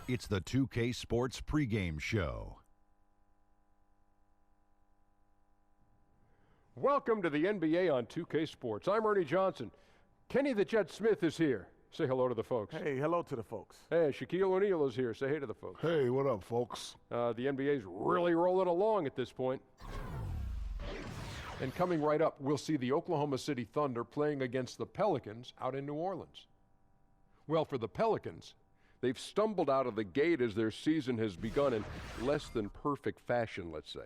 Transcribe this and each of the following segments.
It's the 2K Sports pregame show. Welcome to the NBA on 2K Sports. I'm Ernie Johnson. Kenny the Jet Smith is here. Say hello to the folks. Hey, hello to the folks. Hey, Shaquille O'Neal is here. Say hey to the folks. Hey, what up, folks? The NBA's really rolling along at this point. And coming right up, we'll see the Oklahoma City Thunder playing against the Pelicans out in New Orleans. Well, for the Pelicans, they've stumbled out of the gate as their season has begun in less than perfect fashion, let's say.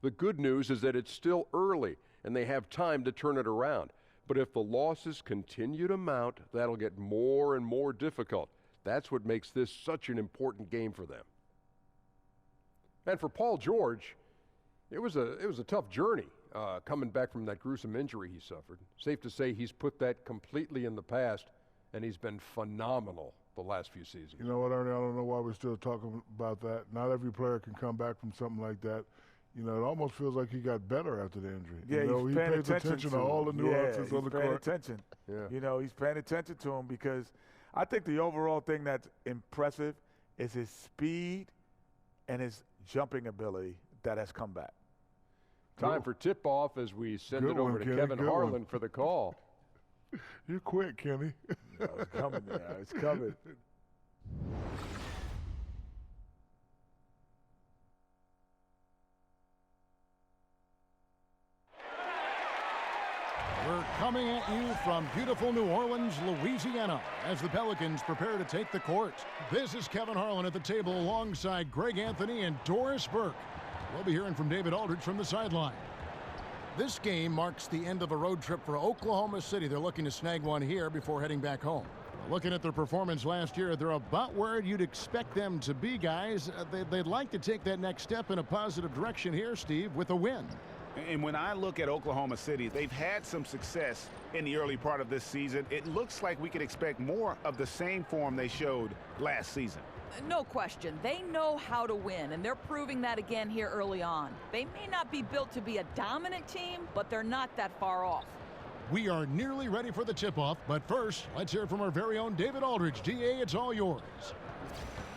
The good news is that it's still early and they have time to turn it around. But if the losses continue to mount, that'll get more and more difficult. That's what makes this such an important game for them. And for Paul George, it was a tough journey coming back from that gruesome injury he suffered. Safe to say he's put that completely in the past, and he's been phenomenal the last few seasons. You know what, Ernie, I don't know why we're still talking about that. Not every player can come back from something like that. You know, it almost feels like he got better after the injury. Yeah, he pays attention to all the nuances on the court. He's paying attention. Yeah. You know, he's paying attention to him because I think the overall thing that's impressive is his speed and his jumping ability that has come back. Time for tip-off as we send it over to Kenny. Kevin Harlan for the call. You're quick, Kenny. No, it's coming now. It's coming. We're coming at you from beautiful New Orleans, Louisiana, as the Pelicans prepare to take the court. This is Kevin Harlan at the table alongside Greg Anthony and Doris Burke. We'll be hearing from David Aldridge from the sideline. This game marks the end of a road trip for Oklahoma City. They're looking to snag one here before heading back home. Looking at their performance last year, they're about where you'd expect them to be, guys. They'd like to take that next step in a positive direction here, Steve, with a win. And when I look at Oklahoma City, they've had some success in the early part of this season. It looks like we could expect more of the same form they showed last season. No question. They know how to win, and they're proving that again here early on. They may not be built to be a dominant team, but they're not that far off. We are nearly ready for the tip-off, but first, let's hear from our very own David Aldridge. DA, it's all yours.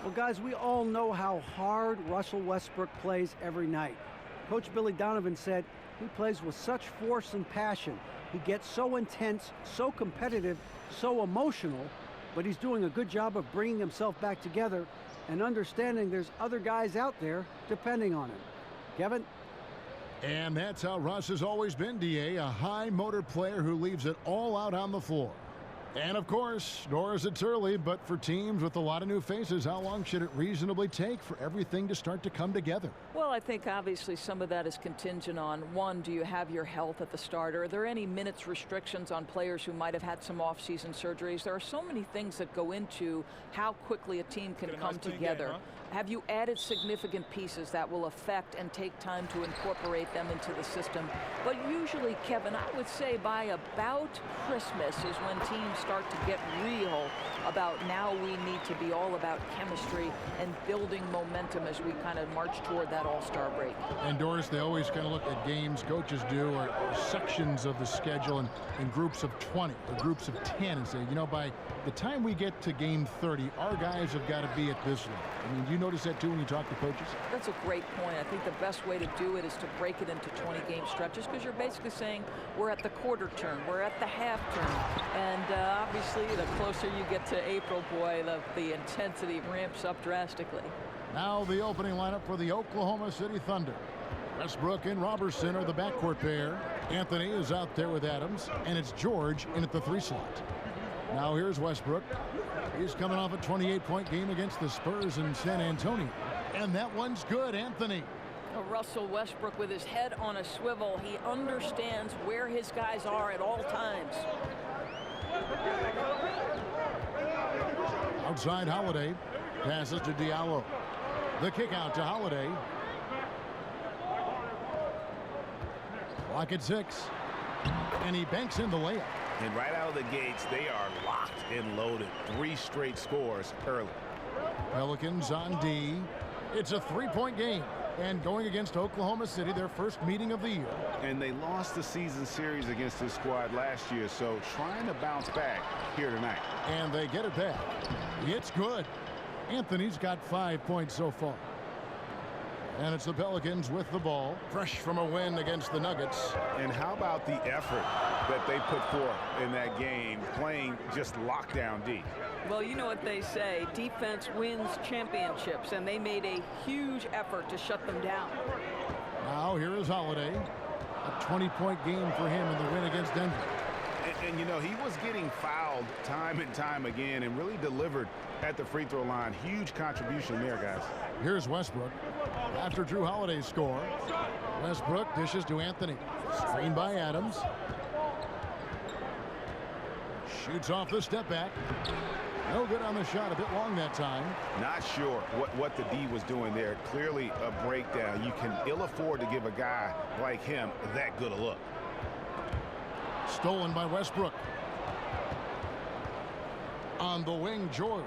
Well, guys, we all know how hard Russell Westbrook plays every night. Coach Billy Donovan said he plays with such force and passion. He gets so intense, so competitive, so emotional, but he's doing a good job of bringing himself back together and understanding there's other guys out there depending on him. Kevin? And that's how Russ has always been, DA, a high-motor player who leaves it all out on the floor. And, of course, Doris, it's early, but for teams with a lot of new faces, how long should it reasonably take for everything to start to come together? Well, I think obviously some of that is contingent on, one, do you have your health at the start? Are there any minutes restrictions on players who might have had some off-season surgeries? There are so many things that go into how quickly a team can come together. Have you added significant pieces that will affect and take time to incorporate them into the system? But usually, Kevin, I would say by about Christmas is when teams start to get real about now we need to be all about chemistry and building momentum as we kind of march toward that all-star break. And Doris, they always kind of look at games, coaches do, or sections of the schedule in groups of 20 or groups of 10 and say, you know, by the time we get to game 30, our guys have got to be at this level. I mean, do you notice that too when you talk to coaches? That's a great point. I think the best way to do it is to break it into 20-game stretches because you're basically saying we're at the quarter turn, we're at the half turn, and obviously the closer you get to April, boy, the intensity ramps up drastically. Now the opening lineup for the Oklahoma City Thunder. Westbrook and Robertson are the backcourt pair. Anthony is out there with Adams, and it's George in at the 3 slot. Now here's Westbrook. He's coming off a 28-point game against the Spurs in San Antonio. And that one's good, Anthony. Russell Westbrook with his head on a swivel. He understands where his guys are at all times. Outside Holiday. Passes to Diallo. The kick out to Holiday. Clock at 6. And he banks in the layup. And right out of the gates, they are locked and loaded. 3 straight scores early. Pelicans on D. It's a 3-point game. And going against Oklahoma City, their first meeting of the year. And they lost the season series against this squad last year, so trying to bounce back here tonight. And they get it back. It's good. Anthony's got 5 points so far. And it's the Pelicans with the ball, fresh from a win against the Nuggets. And how about the effort that they put forth in that game, playing just lockdown D? Well, you know what they say, defense wins championships, and they made a huge effort to shut them down. Now here is Holiday. A 20-point game for him in the win against Denver. And you know, he was getting fouled time and time again and really delivered at the free throw line. Huge contribution there, guys. Here's Westbrook. After Drew Holiday's score, Westbrook dishes to Anthony. Screen by Adams. Shoots off the step back. No good on the shot, a bit long that time. Not sure what the D was doing there. Clearly a breakdown. You can ill afford to give a guy like him that good a look. Stolen by Westbrook. On the wing, George.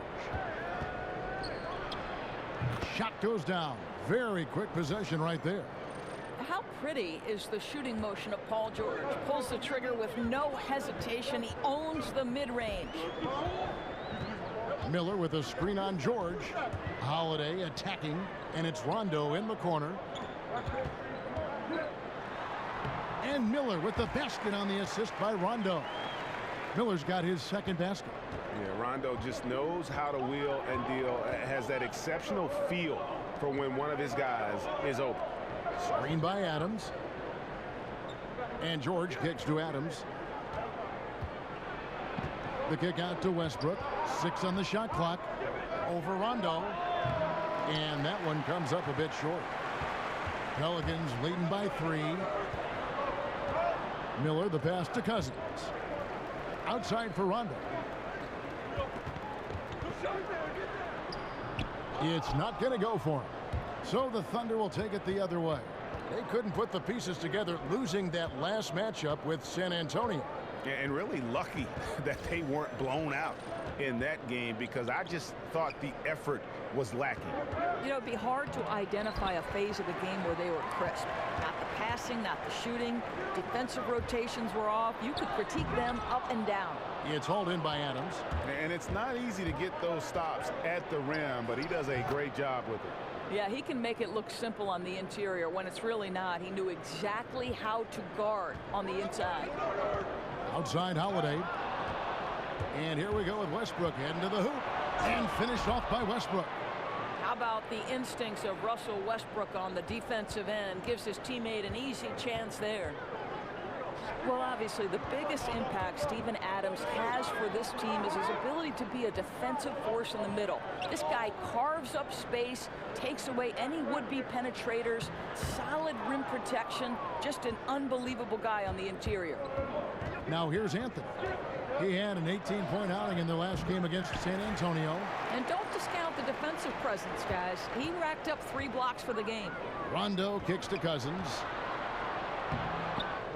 Shot goes down. Very quick possession right there. How pretty is the shooting motion of Paul George? Pulls the trigger with no hesitation. He owns the mid-range. Miller with a screen on George. Holiday attacking, and it's Rondo in the corner. And Miller with the basket on the assist by Rondo. Miller's got his second basket. Yeah, Rondo just knows how to wheel and deal. Has that exceptional feel for when one of his guys is open. Screen by Adams. And George kicks to Adams. The kick out to Westbrook. 6 on the shot clock. Over Rondo. And that one comes up a bit short. Pelicans leading by 3. Miller, the pass to Cousins. Outside for Rondo. It's not going to go for him. So the Thunder will take it the other way. They couldn't put the pieces together, losing that last matchup with San Antonio. And really lucky that they weren't blown out in that game, because I just thought the effort was lacking. You know, it'd be hard to identify a phase of the game where they were crisp. Not the passing, not the shooting. Defensive rotations were off. You could critique them up and down. It's hauled in by Adams. And it's not easy to get those stops at the rim, but he does a great job with it. Yeah, he can make it look simple on the interior when it's really not. He knew exactly how to guard on the inside. Outside Holiday. And here we go with Westbrook heading to the hoop. And finished off by Westbrook. How about the instincts of Russell Westbrook on the defensive end? Gives his teammate an easy chance there. Well, obviously, the biggest impact Steven Adams has for this team is his ability to be a defensive force in the middle. This guy carves up space, takes away any would-be penetrators, solid rim protection, just an unbelievable guy on the interior. Now here's Anthony. He had an 18-point outing in the last game against San Antonio. And don't discount the defensive presence, guys. He racked up 3 blocks for the game. Rondo kicks to Cousins.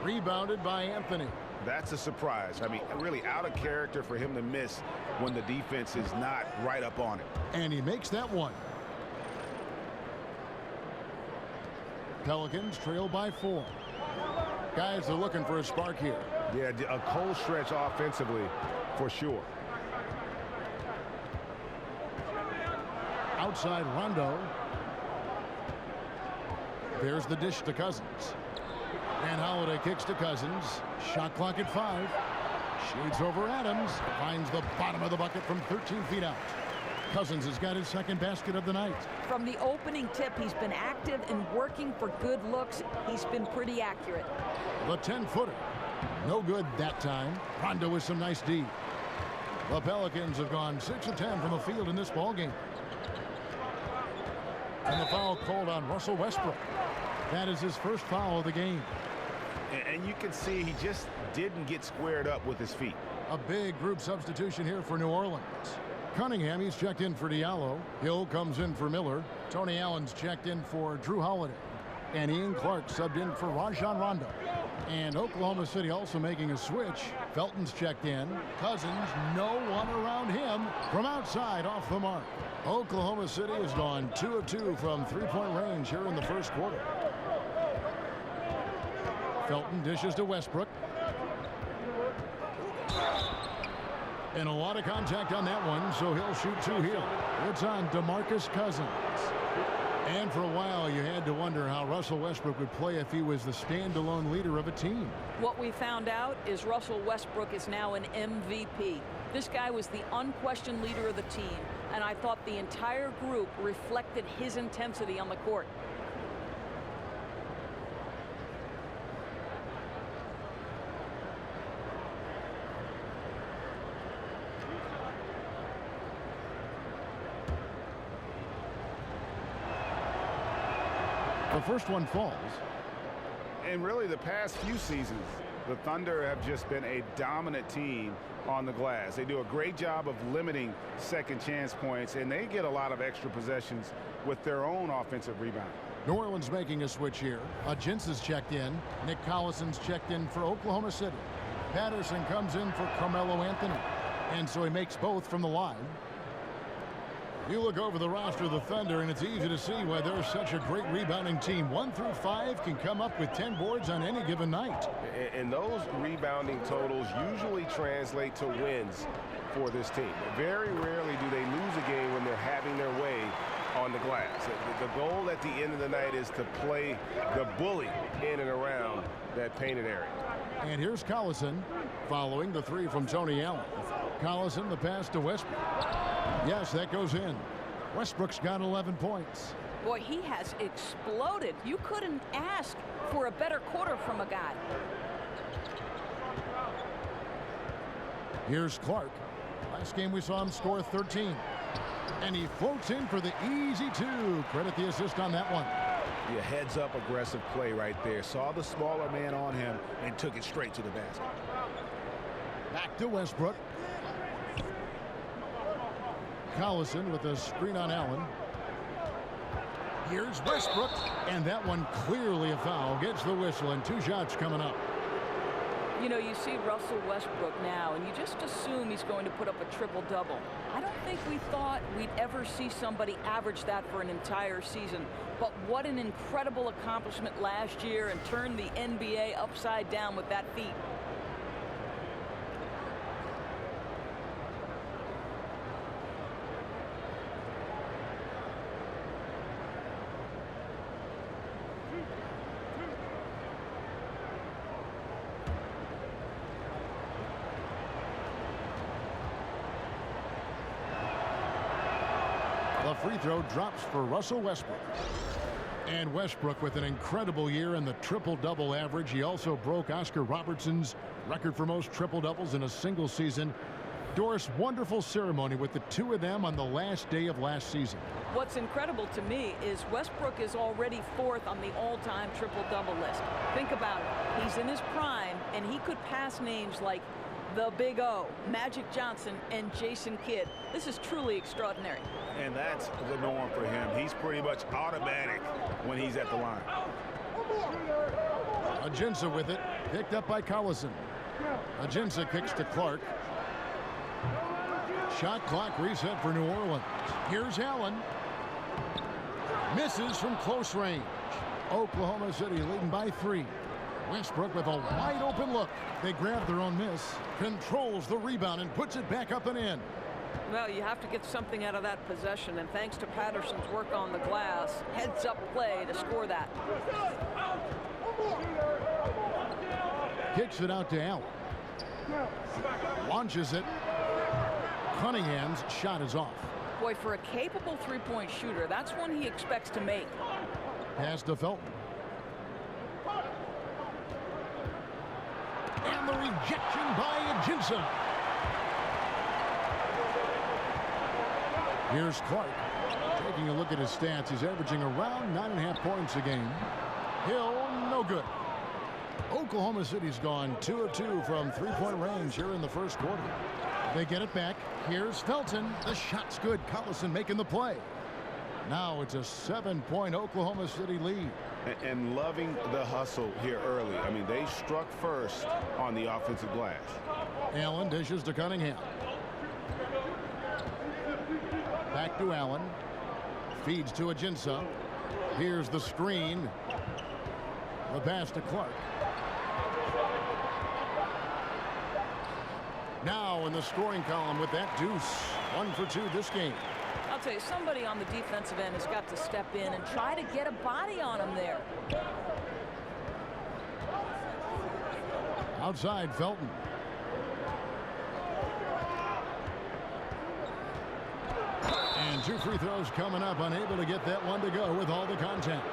Rebounded by Anthony. That's a surprise. I mean, really out of character for him to miss when the defense is not right up on it. And he makes that one. Pelicans trail by 4. Guys are looking for a spark here. Yeah, a cold stretch offensively for sure. Outside Rondo. There's the dish to Cousins. And Holiday kicks to Cousins. Shot clock at 5. Shoots over Adams. Finds the bottom of the bucket from 13 feet out. Cousins has got his second basket of the night. From the opening tip, he's been active and working for good looks. He's been pretty accurate. The 10-footer. No good that time. Rondo with some nice D. The Pelicans have gone 6 of 10 from the field in this ballgame. And the foul called on Russell Westbrook. That is his first foul of the game. And you can see he just didn't get squared up with his feet. A big group substitution here for New Orleans. Cunningham, he's checked in for Diallo. Hill comes in for Miller. Tony Allen's checked in for Drew Holiday. And Ian Clark subbed in for Rajon Rondo. And Oklahoma City also making a switch. Felton's checked in. Cousins, no one around him. From outside, off the mark. Oklahoma City has gone 2 of 2 from three-point range here in the first quarter. Felton dishes to Westbrook. And a lot of contact on that one, so he'll shoot two here. It's on DeMarcus Cousins. And for a while, you had to wonder how Russell Westbrook would play if he was the standalone leader of a team. What we found out is Russell Westbrook is now an MVP. This guy was the unquestioned leader of the team, and I thought the entire group reflected his intensity on the court. The first one falls. And really, the past few seasons, the Thunder have just been a dominant team on the glass. They do a great job of limiting second chance points, and they get a lot of extra possessions with their own offensive rebound. New Orleans making a switch here. Jinsa's checked in. Nick Collison's checked in for Oklahoma City. Patterson comes in for Carmelo Anthony. And so he makes both from the line. You look over the roster of the Thunder, and it's easy to see why they're such a great rebounding team. 1 through 5 can come up with 10 boards on any given night. And those rebounding totals usually translate to wins for this team. Very rarely do they lose a game when they're having their way on the glass. The goal at the end of the night is to play the bully in and around that painted area. And here's Collison following the three from Tony Allen. Collison, the pass to Westbrook. Yes, that goes in. Westbrook's got 11 points. Boy, he has exploded. You couldn't ask for a better quarter from a guy. Here's Clark. Last game we saw him score 13. And he floats in for the easy two. Credit the assist on that one. Yeah, heads-up aggressive play right there. Saw the smaller man on him and took it straight to the basket. Back to Westbrook. Collison with a screen on Allen. Here's Westbrook, and that one clearly a foul. Gets the whistle, and 2 shots coming up. You know, you see Russell Westbrook now, and you just assume he's going to put up a triple-double. I don't think we thought we'd ever see somebody average that for an entire season. But what an incredible accomplishment last year, and turned the NBA upside down with that feat. The free throw drops for Russell Westbrook. And Westbrook with an incredible year in the triple-double average. He also broke Oscar Robertson's record for most triple-doubles in a single season. Doris, wonderful ceremony with the two of them on the last day of last season. What's incredible to me is Westbrook is already 4th on the all-time triple-double list. Think about it. He's in his prime, and he could pass names like the Big O, Magic Johnson, and Jason Kidd. This is truly extraordinary. And that's the norm for him. He's pretty much automatic when he's at the line. Jinsa with it, picked up by Collison. Jinsa kicks to Clark. Shot clock reset for New Orleans. Here's Allen. Misses from close range. Oklahoma City leading by 3. Westbrook with a wide open look. They grab their own miss. Controls the rebound and puts it back up and in. Well, you have to get something out of that possession, and thanks to Patterson's work on the glass, heads-up play to score that. Kicks it out to Allen. Launches it. Cunningham's shot is off. Boy, for a capable three-point shooter, that's one he expects to make. Pass to Felton. And the rejection by Jinsa. Here's Clark. Taking a look at his stats, he's averaging around 9.5 points a game. Hill, no good. Oklahoma City's gone 2 of 2 from three-point range here in the first quarter. They get it back. Here's Felton. The shot's good. Collison making the play. Now it's a 7-point Oklahoma City lead. And loving the hustle here early. I mean, they struck first on the offensive glass. Allen dishes to Cunningham. Back to Allen. Feeds to Jinsa. Here's the screen. The pass to Clark. Now in the scoring column with that deuce. 1 for 2 this game. I'll tell you, somebody on the defensive end has got to step in and try to get a body on him there. Outside, Felton. And 2 free throws coming up, unable to get that one to go with all the contact.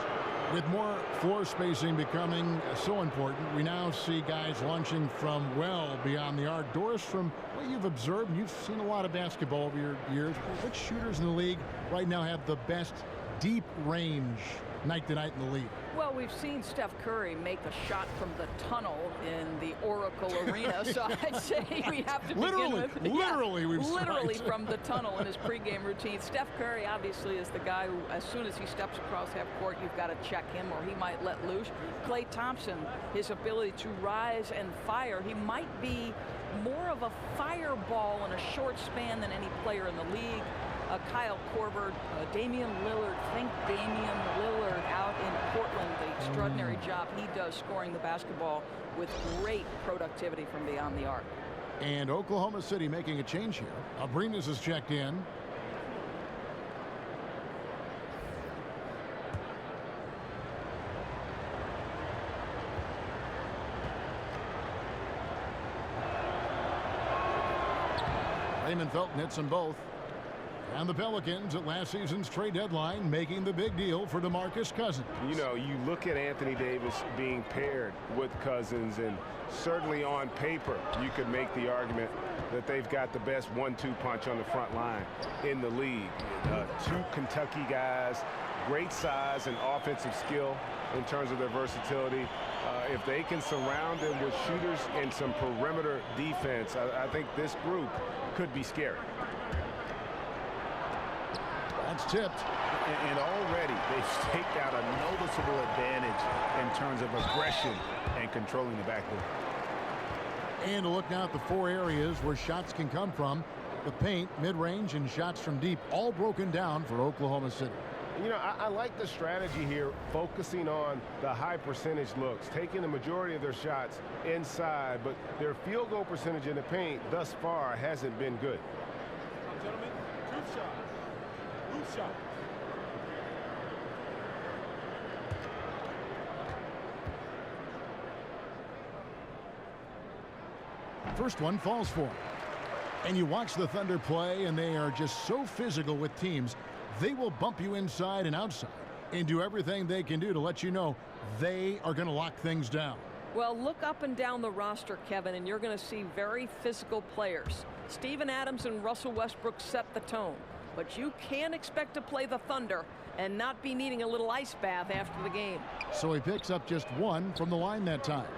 With more floor spacing becoming so important, we now see guys launching from well beyond the arc. Doris, from what you've observed, and you've seen a lot of basketball over your years, which shooters in the league right now have the best deep range night to night in the league? Well, we've seen Steph Curry make a shot from the tunnel in the Oracle Arena, so I'd say we have to begin with... Literally from the tunnel in his pregame routine. Steph Curry obviously is the guy who, as soon as he steps across half court, you've got to check him or he might let loose. Klay Thompson, his ability to rise and fire, he might be more of a fireball in a short span than any player in the league. Kyle Korver, Damian Lillard. Think Damian Lillard out in Portland, the extraordinary job he does scoring the basketball with great productivity from beyond the arc. And Oklahoma City making a change here. Abrinas is checked in. Raymond Felton hits them both. And the Pelicans at last season's trade deadline making the big deal for DeMarcus Cousins. You know, you look at Anthony Davis being paired with Cousins, and certainly on paper you could make the argument that they've got the best 1-2 punch on the front line in the league. 2 Kentucky guys, great size and offensive skill in terms of their versatility. If they can surround them with shooters and some perimeter defense, I think this group could be scary. That's tipped. And already they've staked out a noticeable advantage in terms of aggression and controlling the backcourt. And to look now at the 4 areas where shots can come from. The paint, mid-range, and shots from deep, all broken down for Oklahoma City. You know, I like the strategy here, focusing on the high percentage looks, taking the majority of their shots inside, but their field goal percentage in the paint thus far hasn't been good. Gentlemen, 2 shots. Shot. First one falls for him. And you watch the Thunder play, and they are just so physical with teams. They will bump you inside and outside and do everything they can do to let you know they are going to lock things down. Well, look up and down the roster, Kevin, and you're going to see very physical players. Steven Adams and Russell Westbrook set the tone. But you can't expect to play the Thunder and not be needing a little ice bath after the game. So he picks up just 1 from the line that time.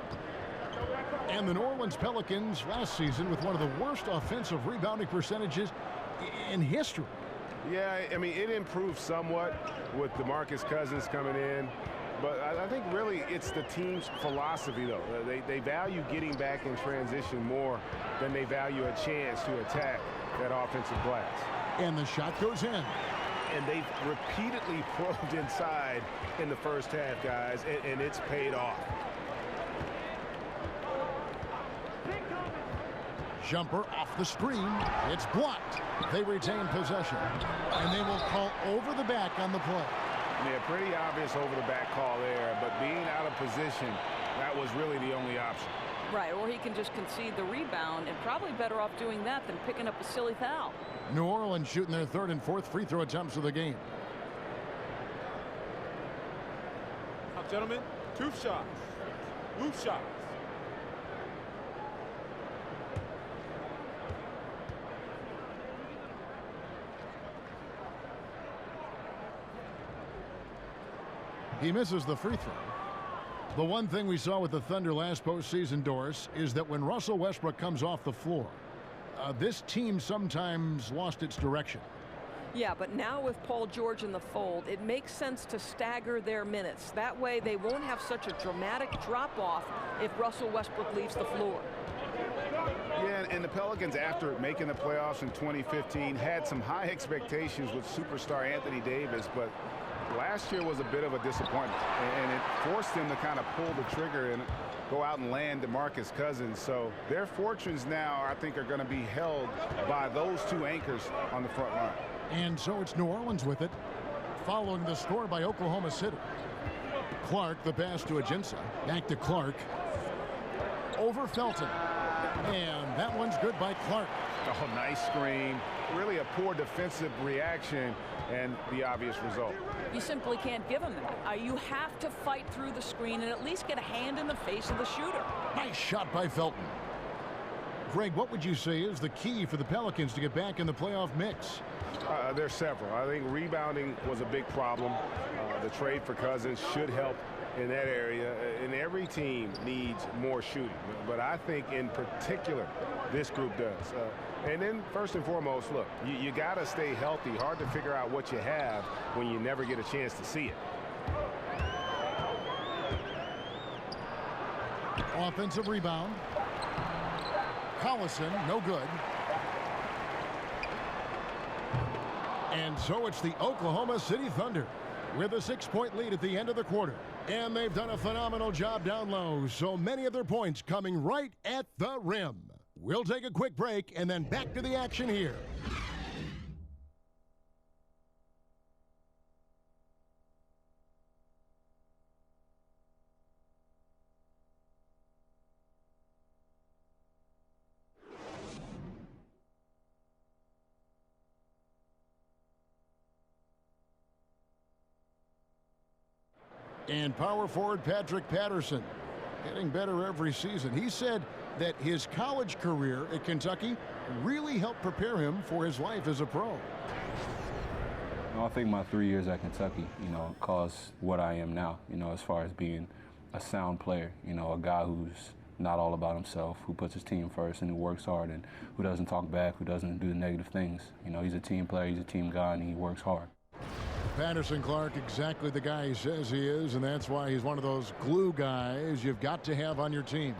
And the New Orleans Pelicans last season with one of the worst offensive rebounding percentages in history. Yeah, I mean, it improved somewhat with DeMarcus Cousins coming in. But I think really it's the team's philosophy, though. They value getting back in transition more than they value a chance to attack that offensive glass. And the shot goes in. And they've repeatedly probed inside in the first half, guys, and it's paid off. Jumper off the screen. It's blocked. They retain possession. And they will call over the back on the play. Yeah, pretty obvious over the back call there, but being out of position, that was really the only option. Right, or he can just concede the rebound, and probably better off doing that than picking up a silly foul. New Orleans shooting their 3rd and 4th free throw attempts of the game. Now, gentlemen, 2 shots. 2 shots. He misses the free throw. The one thing we saw with the Thunder last postseason, Doris, is that when Russell Westbrook comes off the floor, this team sometimes lost its direction. Yeah, but now with Paul George in the fold, it makes sense to stagger their minutes. That way they won't have such a dramatic drop-off if Russell Westbrook leaves the floor. Yeah, and the Pelicans, after making the playoffs in 2015, had some high expectations with superstar Anthony Davis, but last year was a bit of a disappointment, and it forced him to kind of pull the trigger. And go out and land DeMarcus Cousins. So their fortunes now, I think, are going to be held by those two anchors on the front line. And so it's New Orleans with it, following the score by Oklahoma City. Clark, the pass to Ajinça. Back to Clark. Over Felton. And that one's good by Clark. Oh, nice screen. Really a poor defensive reaction and the obvious result. You simply can't give him that. You have to fight through the screen and at least get a hand in the face of the shooter. Nice shot by Felton. Greg, what would you say is the key for the Pelicans to get back in the playoff mix? There's several. I think rebounding was a big problem. The trade for Cousins should help in that area, and every team needs more shooting. But I think in particular, this group does. And then first and foremost, look, you got to stay healthy. Hard to figure out what you have when you never get a chance to see it. Offensive rebound. Collison, no good. And so it's the Oklahoma City Thunder with a 6-point lead at the end of the quarter. And they've done a phenomenal job down low, so many of their points coming right at the rim. We'll take a quick break and then back to the action here. And power forward Patrick Patterson, getting better every season. He said that his college career at Kentucky really helped prepare him for his life as a pro. I think my 3 years at Kentucky, caused what I am now, as far as being a sound player, a guy who's not all about himself, who puts his team first and who works hard and who doesn't talk back, who doesn't do the negative things. He's a team player, he's a team guy, and he works hard. Patterson Clark, exactly the guy he says he is, and that's why he's one of those glue guys you've got to have on your team.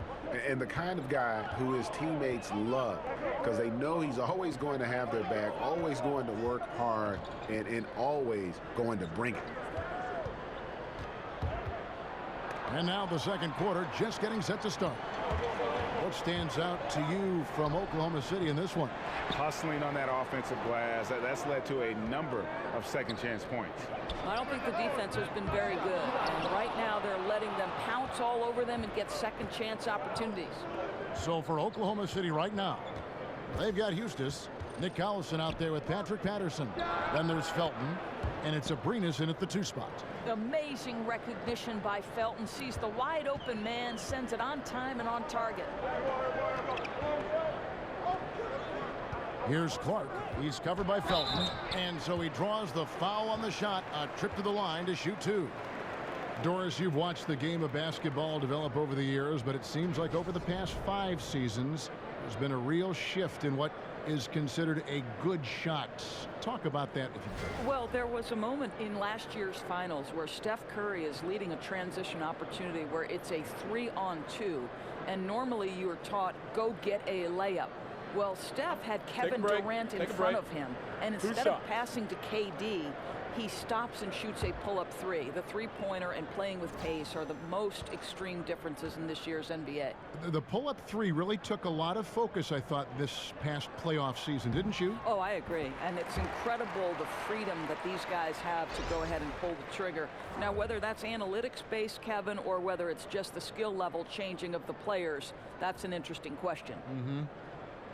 And the kind of guy who his teammates love, because they know he's always going to have their back, always going to work hard, and always going to bring it. And now the second quarter just getting set to start. What stands out to you from Oklahoma City in this one? Hustling on that offensive glass. That's led to a number of second chance points. I don't think the defense has been very good. And right now they're letting them pounce all over them and get second chance opportunities. So for Oklahoma City right now, they've got Eustace, Nick Collison out there with Patrick Patterson. Then there's Felton, and it's Abrinas in at the 2 spot. Amazing recognition by Felton. Sees the wide open man, sends it on time and on target. Here's Clark. He's covered by Felton, and so he draws the foul on the shot. A trip to the line to shoot 2. Doris, you've watched the game of basketball develop over the years, but it seems like over the past 5 seasons, there's been a real shift in what is considered a good shot. Talk about that if you could. Well, there was a moment in last year's finals where Steph Curry is leading a transition opportunity where it's a 3-on-2, and normally you are taught, go get a layup. Well, Steph had Kevin Durant in front of him, and instead of passing to KD, he stops and shoots a pull-up 3. The three-pointer and playing with pace are the most extreme differences in this year's NBA. The pull-up 3 really took a lot of focus, I thought, this past playoff season, didn't you? Oh, I agree. And it's incredible the freedom that these guys have to go ahead and pull the trigger. Now, whether that's analytics-based, Kevin, or whether it's just the skill level changing of the players, that's an interesting question. Mm-hmm.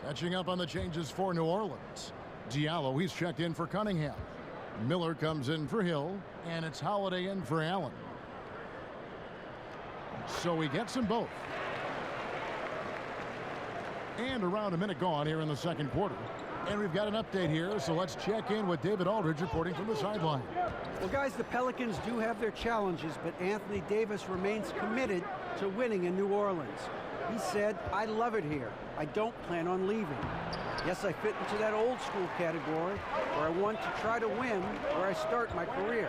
Catching up on the changes for New Orleans. Diallo, he's checked in for Cunningham. Miller comes in for Hill, and it's Holiday in for Allen. So he gets them both. And around a minute gone here in the second quarter. And we've got an update here, so let's check in with David Aldridge reporting from the sideline. Well, guys, the Pelicans do have their challenges, but Anthony Davis remains committed to winning in New Orleans. He said, I love it here. I don't plan on leaving. Yes, I fit into that old school category where I want to try to win where I start my career.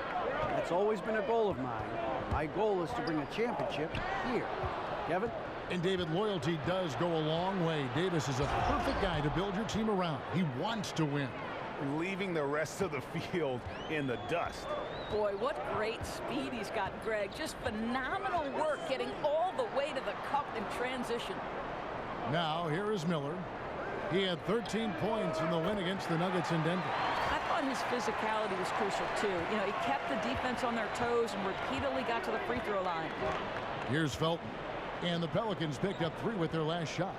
That's always been a goal of mine. My goal is to bring a championship here. Kevin? And David, loyalty does go a long way. Davis is a perfect guy to build your team around. He wants to win. Leaving the rest of the field in the dust. Boy, what great speed he's got, Greg. Just phenomenal work getting all the way to the cup transition. Now here is Miller. He had 13 points in the win against the Nuggets in Denver. I thought his physicality was crucial too. You know, he kept the defense on their toes and repeatedly got to the free throw line. Here's Felton. And the Pelicans picked up 3 with their last shot.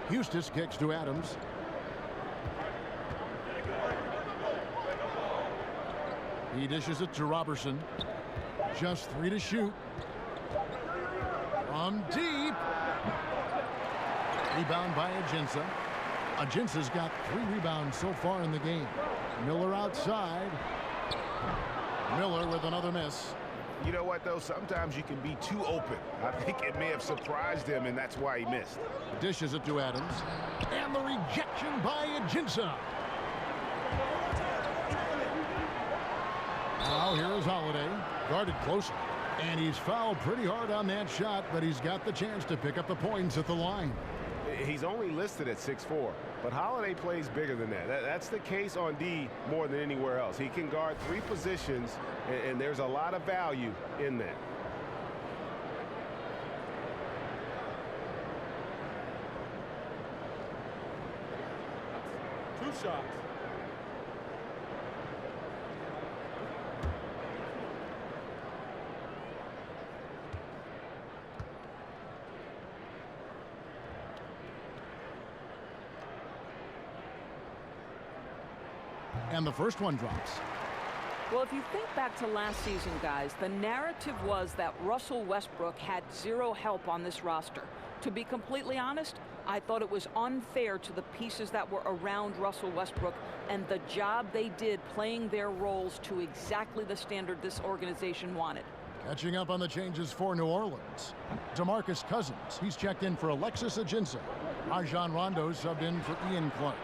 Eustace kicks to Adams. He dishes it to Robertson. Just 3 to shoot. From deep. Rebound by Ajinça. Ajinça's got 3 rebounds so far in the game. Miller outside. Miller with another miss. You know what, though? Sometimes you can be too open. I think it may have surprised him, and that's why he missed. Dishes it to Adams. And the rejection by Ajinça. Now here is Holiday. Guarded closer. And he's fouled pretty hard on that shot, but he's got the chance to pick up the points at the line. He's only listed at 6'4", but Holiday plays bigger than that. That's the case on D more than anywhere else. He can guard 3 positions, and there's a lot of value in that. Two shots. And the first one drops. Well, if you think back to last season, guys, the narrative was that Russell Westbrook had 0 help on this roster. To be completely honest, I thought it was unfair to the pieces that were around Russell Westbrook and the job they did playing their roles to exactly the standard this organization wanted. Catching up on the changes for New Orleans. DeMarcus Cousins, he's checked in for Alexis Ajinça. Rajon Rondo subbed in for Ian Clark.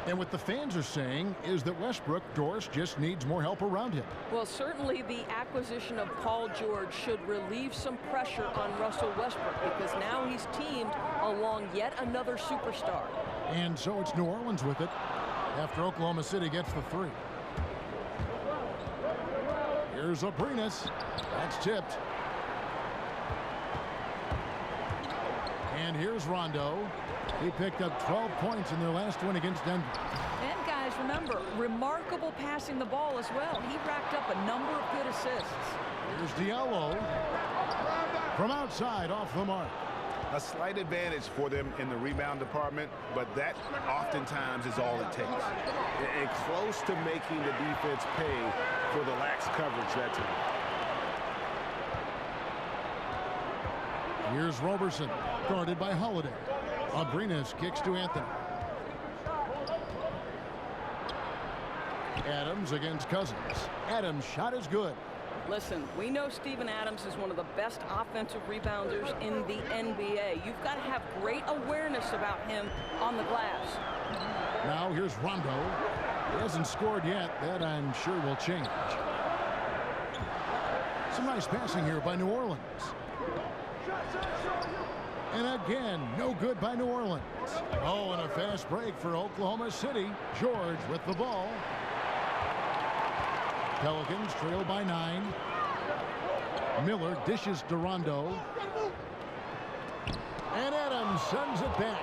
And what the fans are saying is that Westbrook, Doris, just needs more help around him. Well, certainly the acquisition of Paul George should relieve some pressure on Russell Westbrook because now he's teamed along yet another superstar. And so it's New Orleans with it after Oklahoma City gets the 3. Here's Abrinas. That's tipped. And here's Rondo. He picked up 12 points in their last win against Denver. And guys, remember, remarkable passing the ball as well. He racked up a number of good assists. Here's Diallo from outside off the mark. A slight advantage for them in the rebound department, but that oftentimes is all it takes. And close to making the defense pay for the lax coverage that time. Here's Robertson, guarded by Holiday. Abrinas kicks to Anthony. Adams against Cousins. Adams' shot is good. Listen, we know Steven Adams is one of the best offensive rebounders in the NBA. You've got to have great awareness about him on the glass. Now here's Rondo. He hasn't scored yet. That I'm sure will change. Some nice passing here by New Orleans. And again, no good by New Orleans. Oh, and a fast break for Oklahoma City. George with the ball. Pelicans trail by 9. Miller dishes to Rondo. And Adams sends it back.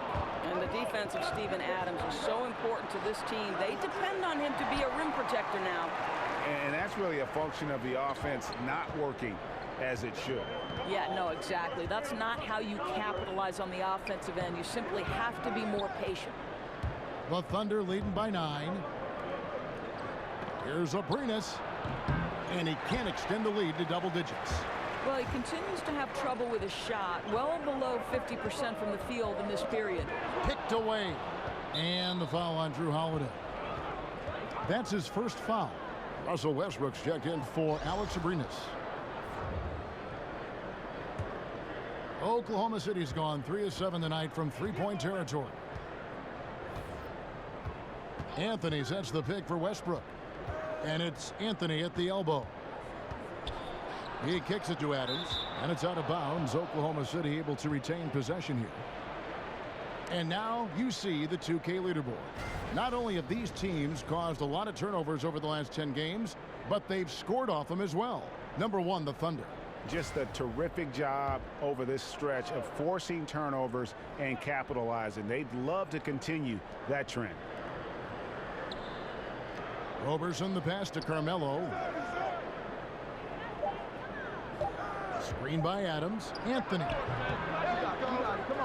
And the defense of Steven Adams is so important to this team. They depend on him to be a rim protector now. And that's really a function of the offense not working as it should. Yeah, no, exactly. That's not how you capitalize on the offensive end. You simply have to be more patient. The Thunder leading by 9. Here's Abrinas. And he can't extend the lead to double digits. Well, he continues to have trouble with his shot, well below 50% from the field in this period. Picked away. And the foul on Drew Holiday. That's his first foul. Russell Westbrook's checked in for Alex Abrinas. Oklahoma City's gone 3 of 7 tonight from three-point territory. Anthony sets the pick for Westbrook. And it's Anthony at the elbow. He kicks it to Adams, and it's out of bounds. Oklahoma City able to retain possession here. And now you see the 2K leaderboard. Not only have these teams caused a lot of turnovers over the last 10 games, but they've scored off them as well. Number 1, the Thunder. just a terrific job over this stretch of forcing turnovers and capitalizing. They'd love to continue that trend. Roberson the pass to Carmelo. Screen by Adams. Anthony.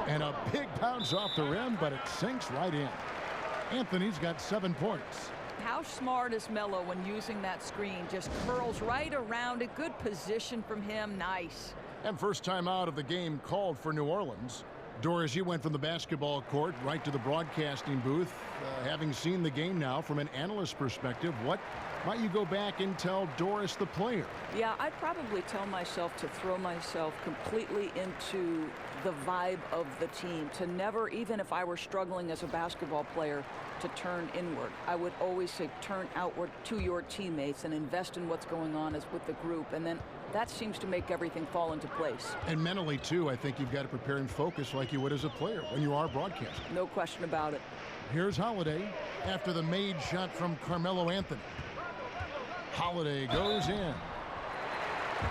And a big bounce off the rim, but it sinks right in. Anthony's got 7 points. How smart is Melo when using that screen? Just curls right around it. Good position from him. Nice. And first time out of the game called for New Orleans. Doris, you went from the basketball court right to the broadcasting booth. Having seen the game now from an analyst perspective, what might you go back and tell Doris the player? Yeah, I'd probably tell myself to throw myself completely into the vibe of the team, to never, even if I were struggling as a basketball player, to turn inward. I would always say turn outward to your teammates and invest in what's going on as with the group, and then that seems to make everything fall into place. And mentally, too, I think you've got to prepare and focus like you would as a player when you are broadcasting. No question about it. Here's Holiday after the made shot from Carmelo Anthony. Holiday goes in.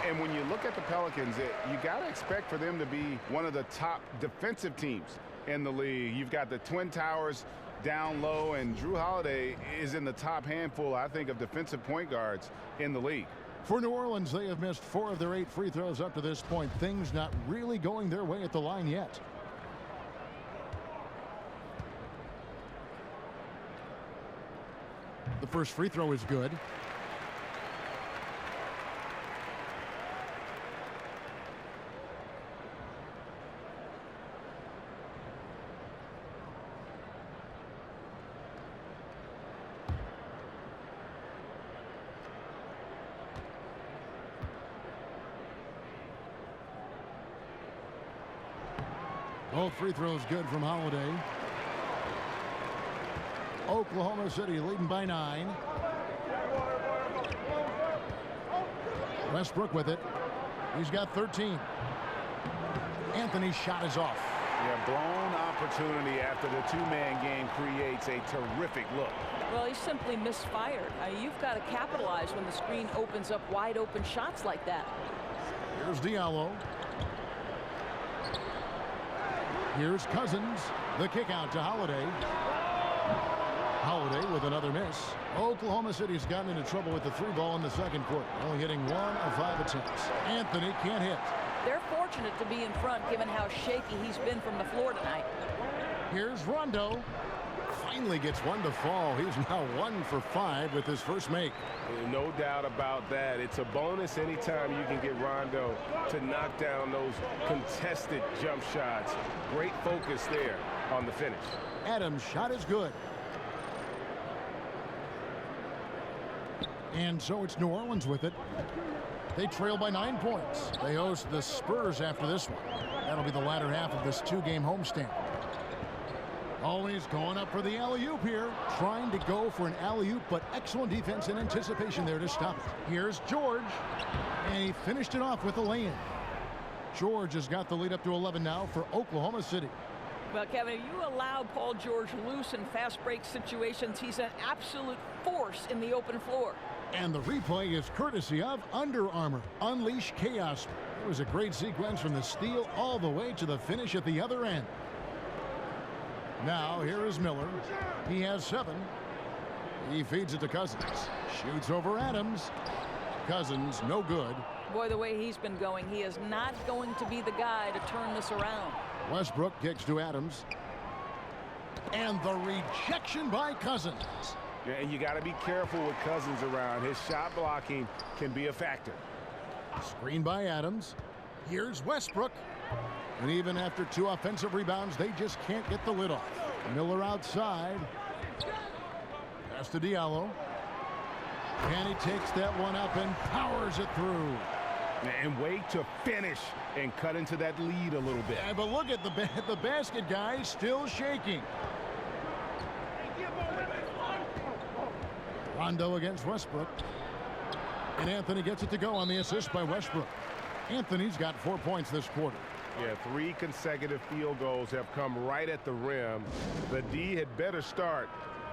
And when you look at the Pelicans, you got to expect for them to be one of the top defensive teams in the league. You've got the Twin Towers down low, and Drew Holiday is in the top handful, I think, of defensive point guards in the league. For New Orleans, they have missed 4 of their 8 free throws up to this point. Things not really going their way at the line yet. The first free throw is good. Both free throws good from Holiday. Oklahoma City leading by 9. Westbrook with it. He's got 13. Anthony's shot is off. Yeah, blown opportunity after the two-man game creates a terrific look. Well, he simply misfired. You've got to capitalize when the screen opens up wide open shots like that. Here's Diallo. Here's Cousins. The kick out to Holiday. Holiday with another miss. Oklahoma City's gotten into trouble with the 3 ball in the second quarter, only hitting 1 of 5 attempts. Anthony can't hit. They're fortunate to be in front given how shaky he's been from the floor tonight. Here's Rondo. Finally gets one to fall. He's now 1 for 5 with his first make. No doubt about that. It's a bonus anytime you can get Rondo to knock down those contested jump shots. Great focus there on the finish. Adams' shot is good. And so it's New Orleans with it. They trail by 9 points. They host the Spurs after this one. That'll be the latter half of this 2-game homestand. Always going up for the alley-oop here. Trying to go for an alley-oop, but excellent defense and anticipation there to stop it. Here's George. And he finished it off with a lay-in. George has got the lead up to 11 now for Oklahoma City. Well, Kevin, if you allow Paul George loose in fast break situations, he's an absolute force in the open floor. And the replay is courtesy of Under Armour. Unleash chaos. It was a great sequence from the steal all the way to the finish at the other end. Now here is Miller. He has 7. He feeds it to Cousins. Shoots over Adams. Cousins no good. Boy, the way he's been going, he is not going to be the guy to turn this around. Westbrook kicks to Adams. And the rejection by Cousins. Yeah, and you got to be careful with Cousins around. His shot blocking can be a factor. Screen by Adams. Here's Westbrook. And even after 2 offensive rebounds, they just can't get the lid off. Miller outside. Pass to Diallo. And he takes that one up and powers it through. And wait to finish and cut into that lead a little bit. Yeah, but look at the basket guy still shaking. Rondo against Westbrook. And Anthony gets it to go on the assist by Westbrook. Anthony's got 4 points this quarter. Yeah, 3 consecutive field goals have come right at the rim. The D had better start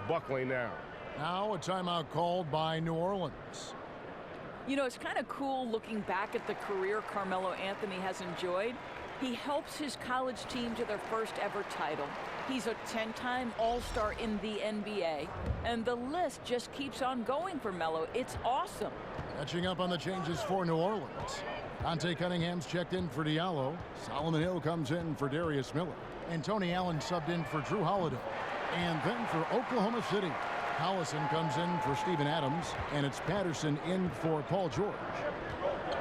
buckling down. Now a timeout called by New Orleans. You know, it's kind of cool looking back at the career Carmelo Anthony has enjoyed. He helps his college team to their first ever title. He's a 10-time All-Star in the NBA. And the list just keeps on going for Melo. It's awesome. Catching up on the changes for New Orleans. Dante Cunningham's checked in for Diallo. Solomon Hill comes in for Darius Miller. And Tony Allen subbed in for Drew Holiday. And then for Oklahoma City, Collison comes in for Steven Adams, and it's Patterson in for Paul George.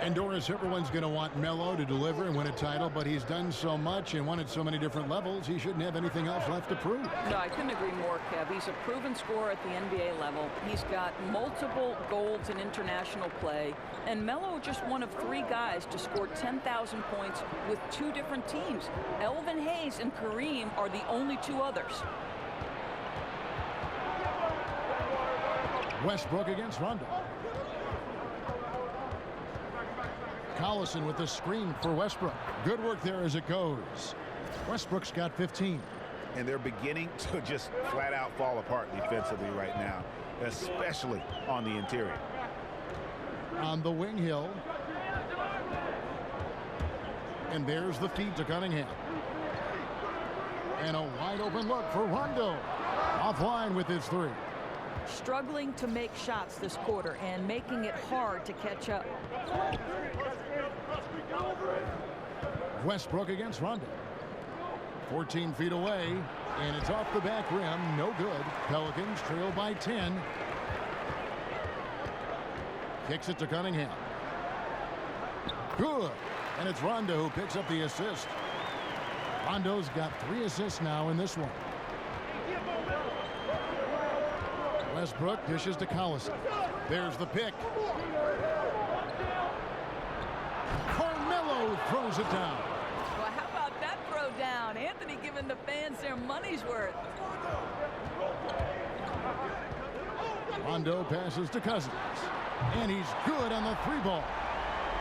And Doris, everyone's going to want Melo to deliver and win a title, but he's done so much and won at so many different levels, he shouldn't have anything else left to prove. No, I couldn't agree more, Kev. He's a proven scorer at the NBA level. He's got multiple golds in international play, and Melo just one of 3 guys to score 10,000 points with 2 different teams. Elvin Hayes and Kareem are the only 2 others. Westbrook against Rondo. Collison with the screen for Westbrook. Good work there as it goes. Westbrook's got 15. And they're beginning to just flat out fall apart defensively right now, especially on the interior. On the wing, Hill. And there's the feed to Cunningham. And a wide open look for Rondo. Offline with his 3. Struggling to make shots this quarter and making it hard to catch up. Westbrook against Rondo. 14 feet away, and it's off the back rim. No good. Pelicans trail by 10. Kicks it to Cunningham. Good. And it's Rondo who picks up the assist. Rondo's got 3 assists now in this one. Westbrook dishes to Collison. There's the pick. Carmelo throws it down. Well, how about that throw down? Anthony giving the fans their money's worth. Rondo passes to Cousins. And he's good on the 3-ball.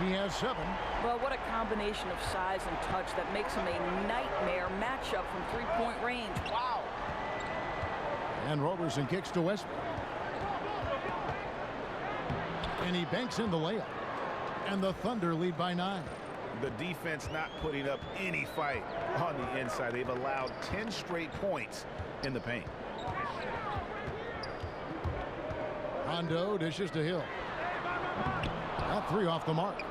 He has 7. Well, what a combination of size and touch that makes him a nightmare matchup from 3-point range. Wow. And Roberson kicks to Westbrook. And he banks in the layup. And the Thunder lead by 9. The defense not putting up any fight on the inside. They've allowed 10 straight points in the paint. Rondo dishes to Hill. That 3 off the mark.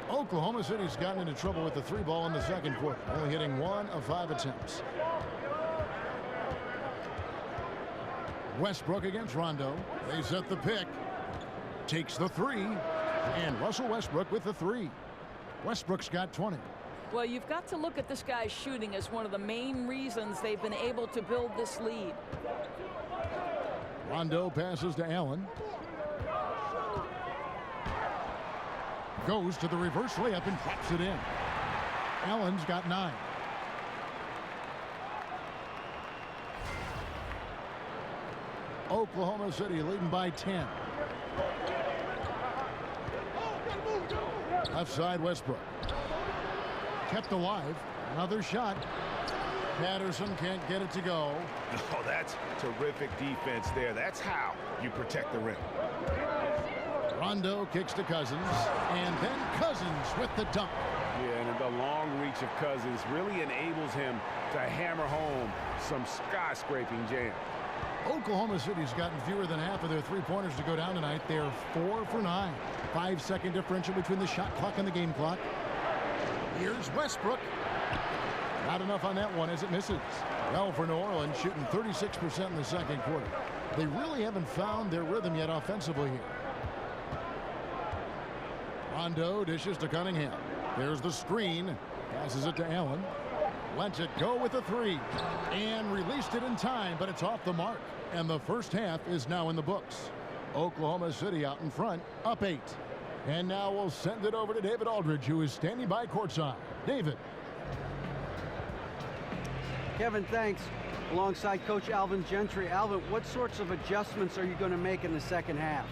Oklahoma City's gotten into trouble with the 3-ball in the second quarter, only hitting 1 of 5 attempts. Westbrook against Rondo. They set the pick. Takes the 3. And Russell Westbrook with the 3. Westbrook's got 20. Well, you've got to look at this guy's shooting as one of the main reasons they've been able to build this lead. Rondo passes to Allen. Goes to the reverse layup and drops it in. Allen's got 9. Oklahoma City leading by 10. Left side, Westbrook. Kept alive. Another shot. Patterson can't get it to go. Oh, that's terrific defense there. That's how you protect the rim. Rondo kicks to Cousins. And then Cousins with the dunk. Yeah, and the long reach of Cousins really enables him to hammer home some skyscraping jam. Oklahoma City's gotten fewer than half of their 3-pointers to go down tonight. They're 4 for 9. 5-second differential between the shot clock and the game clock. Here's Westbrook. Not enough on that one as it misses. Well, for New Orleans, shooting 36% in the second quarter. They really haven't found their rhythm yet offensively here. Rondo dishes to Cunningham. There's the screen. Passes it to Allen. Lets it go with a 3. And released it in time, but it's off the mark. And the first half is now in the books. Oklahoma City out in front, up 8. And now we'll send it over to David Aldridge, who is standing by courtside. David. Kevin, thanks. Alongside Coach Alvin Gentry. Alvin, what sorts of adjustments are you going to make in the second half?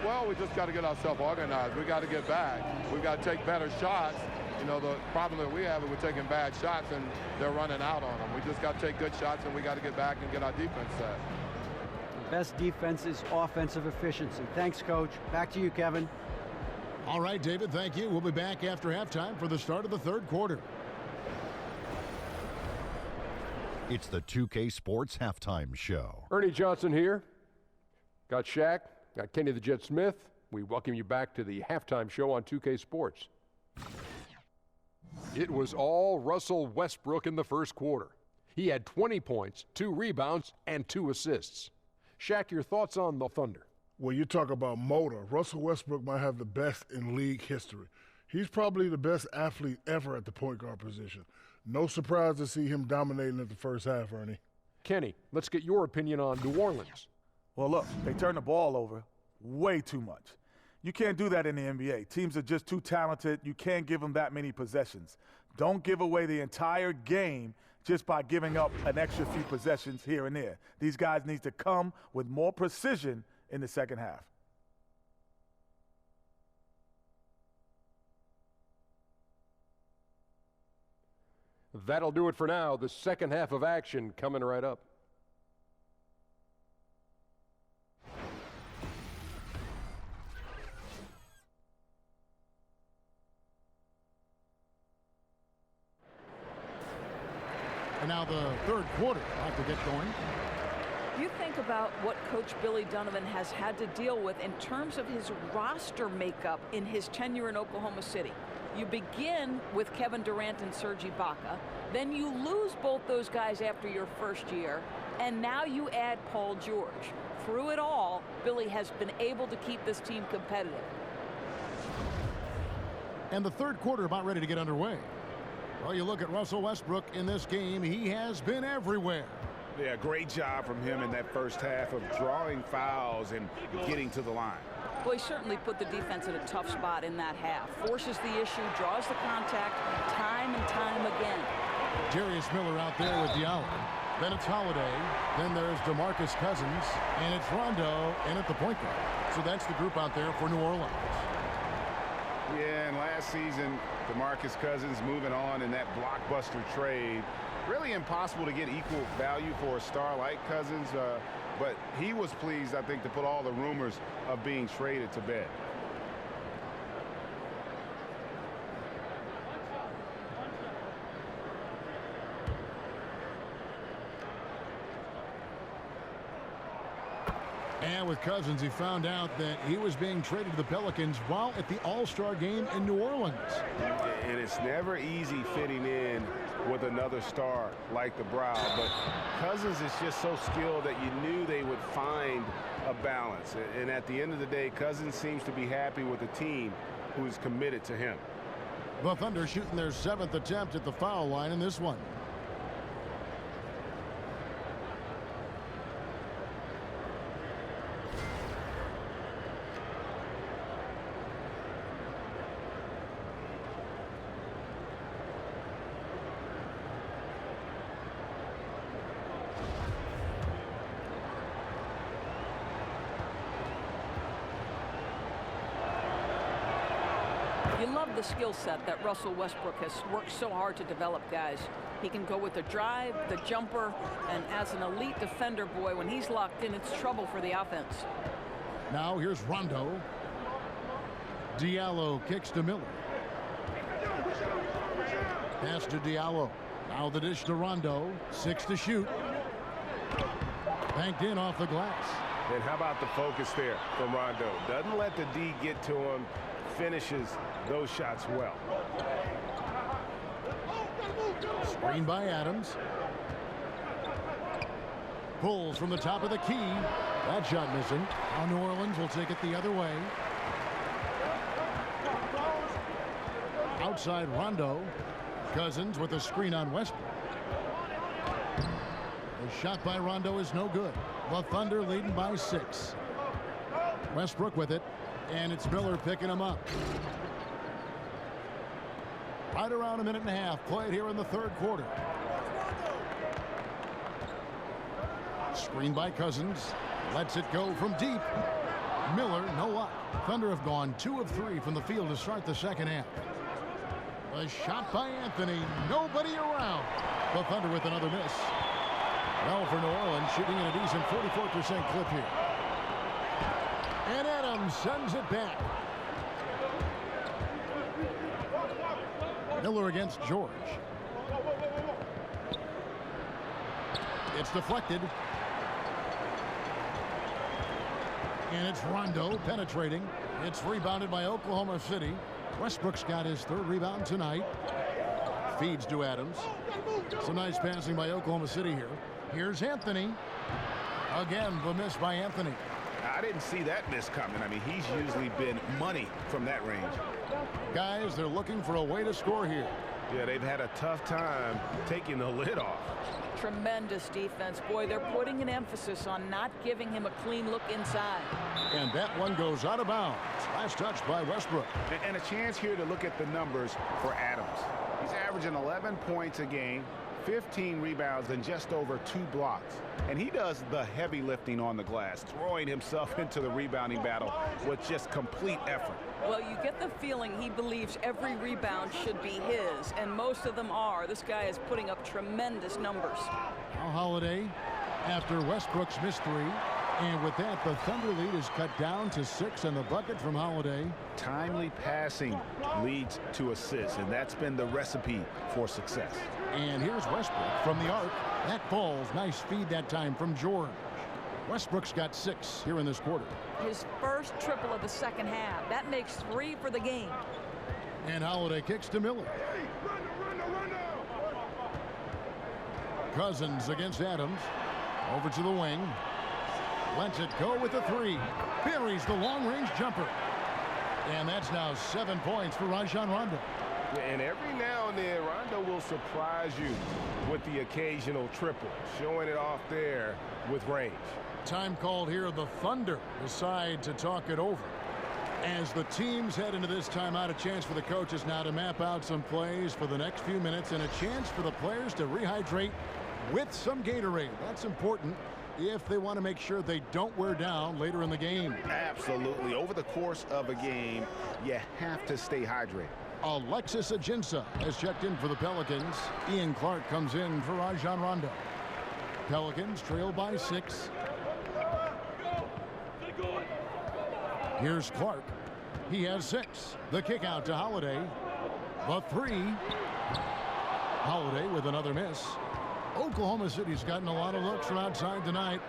Well, we just got to get ourselves organized. We got to get back. We got to take better shots. You know, the problem that we have is we're taking bad shots and they're running out on them. We just got to take good shots and we got to get back and get our defense set. Best defense is offensive efficiency. Thanks, Coach. Back to you, Kevin. All right, David, thank you. We'll be back after halftime for the start of the third quarter. It's the 2K Sports Halftime Show. Ernie Johnson here. Got Shaq, got Kenny the Jet Smith. We welcome you back to the halftime show on 2K Sports. It was all Russell Westbrook in the first quarter. He had 20 points, 2 rebounds, and 2 assists. Shaq, your thoughts on the Thunder? Well, you talk about motor. Russell Westbrook might have the best in league history. He's probably the best athlete ever at the point guard position. No surprise to see him dominating at the first half, Ernie. Kenny, let's get your opinion on New Orleans. Well, look, they turn the ball over way too much. You can't do that in the NBA. Teams are just too talented. You can't give them that many possessions. Don't give away the entire game just by giving up an extra few possessions here and there. These guys need to come with more precision in the second half. That'll do it for now. The second half of action coming right up. And now the third quarter about to get going. You think about what Coach Billy Donovan has had to deal with in terms of his roster makeup in his tenure in Oklahoma City. You begin with Kevin Durant and Serge Ibaka, then you lose both those guys after your first year, and now you add Paul George. Through it all, Billy has been able to keep this team competitive. And the third quarter about ready to get underway. Well, you look at Russell Westbrook in this game, he has been everywhere. Yeah, great job from him in that first half of drawing fouls and getting to the line. Well, he certainly put the defense in a tough spot in that half. Forces the issue, draws the contact time and time again. Darius Miller out there with Diallo. Then it's Holiday. Then there's DeMarcus Cousins. And it's Rondo in at the point guard. So that's the group out there for New Orleans. Yeah, and last season, DeMarcus Cousins moving on in that blockbuster trade. Really impossible to get equal value for a star like Cousins, but he was pleased, I think, to put all the rumors of being traded to bed. And with Cousins, he found out that he was being traded to the Pelicans while at the All-Star game in New Orleans. And it's never easy fitting in with another star like the Brow, but Cousins is just so skilled that you knew they would find a balance. And at the end of the day, Cousins seems to be happy with the team who is committed to him. The Thunder shooting their 7th attempt at the foul line in this one. You love the skill set that Russell Westbrook has worked so hard to develop, guys. He can go with the drive, the jumper, and as an elite defender, boy, when he's locked in, it's trouble for the offense. Now here's Rondo. Diallo kicks to Miller. Pass to Diallo. Now the dish to Rondo. 6 to shoot. Banked in off the glass. And how about the focus there from Rondo? Doesn't let the D get to him. Finishes those shots well. Screen by Adams. Pulls from the top of the key. That shot missing. Now New Orleans will take it the other way. Outside Rondo. Cousins with a screen on Westbrook. The shot by Rondo is no good. The Thunder leading by 6. Westbrook with it. And it's Miller picking him up. Right around a minute and a half played here in the third quarter. Screen by Cousins. Lets it go from deep. Miller, no luck. Thunder have gone 2 of 3 from the field to start the second half. A shot by Anthony. Nobody around. The Thunder with another miss. Well, for New Orleans, shooting at a decent 44% clip here. And Adams sends it back. Miller against George. It's deflected. And it's Rondo penetrating. It's rebounded by Oklahoma City. Westbrook's got his third rebound tonight. Feeds to Adams. Some nice passing by Oklahoma City here. Here's Anthony. Again, the miss by Anthony. I didn't see that miss coming. I mean, he's usually been money from that range. Guys, they're looking for a way to score here. Yeah, they've had a tough time taking the lid off. Tremendous defense. Boy, they're putting an emphasis on not giving him a clean look inside. And that one goes out of bounds. Last touch by Westbrook. And a chance here to look at the numbers for Adams. He's averaging 11 points a game, 15 rebounds, and just over 2 blocks. And he does the heavy lifting on the glass, throwing himself into the rebounding battle with just complete effort. Well, you get the feeling he believes every rebound should be his, and most of them are. This guy is putting up tremendous numbers. Now Holiday after Westbrook's missed 3. And with that, the Thunder lead is cut down to 6 and the bucket from Holiday. Timely passing leads to assists, and that's been the recipe for success. And here's Westbrook from the arc. That falls. Nice feed that time from George. Westbrook's got 6 here in this quarter. His first triple of the second half. That makes 3 for the game. And Holiday kicks to Miller. Cousins against Adams. Over to the wing. Lets it go with the 3. Buries the long-range jumper. And that's now 7 points for Rajon Rondo. And every now and then, Rondo will surprise you with the occasional triple, showing it off there with range. Time called here. The Thunder decide to talk it over. As the teams head into this timeout, a chance for the coaches now to map out some plays for the next few minutes and a chance for the players to rehydrate with some Gatorade. That's important if they want to make sure they don't wear down later in the game. Absolutely. Over the course of a game, you have to stay hydrated. Alexis Ajinça has checked in for the Pelicans. Ian Clark comes in for Rajon Rondo. Pelicans trail by 6. Here's Clark. He has 6. The kick out to Holiday. The 3. Holiday with another miss. Oklahoma City's gotten a lot of looks from outside tonight.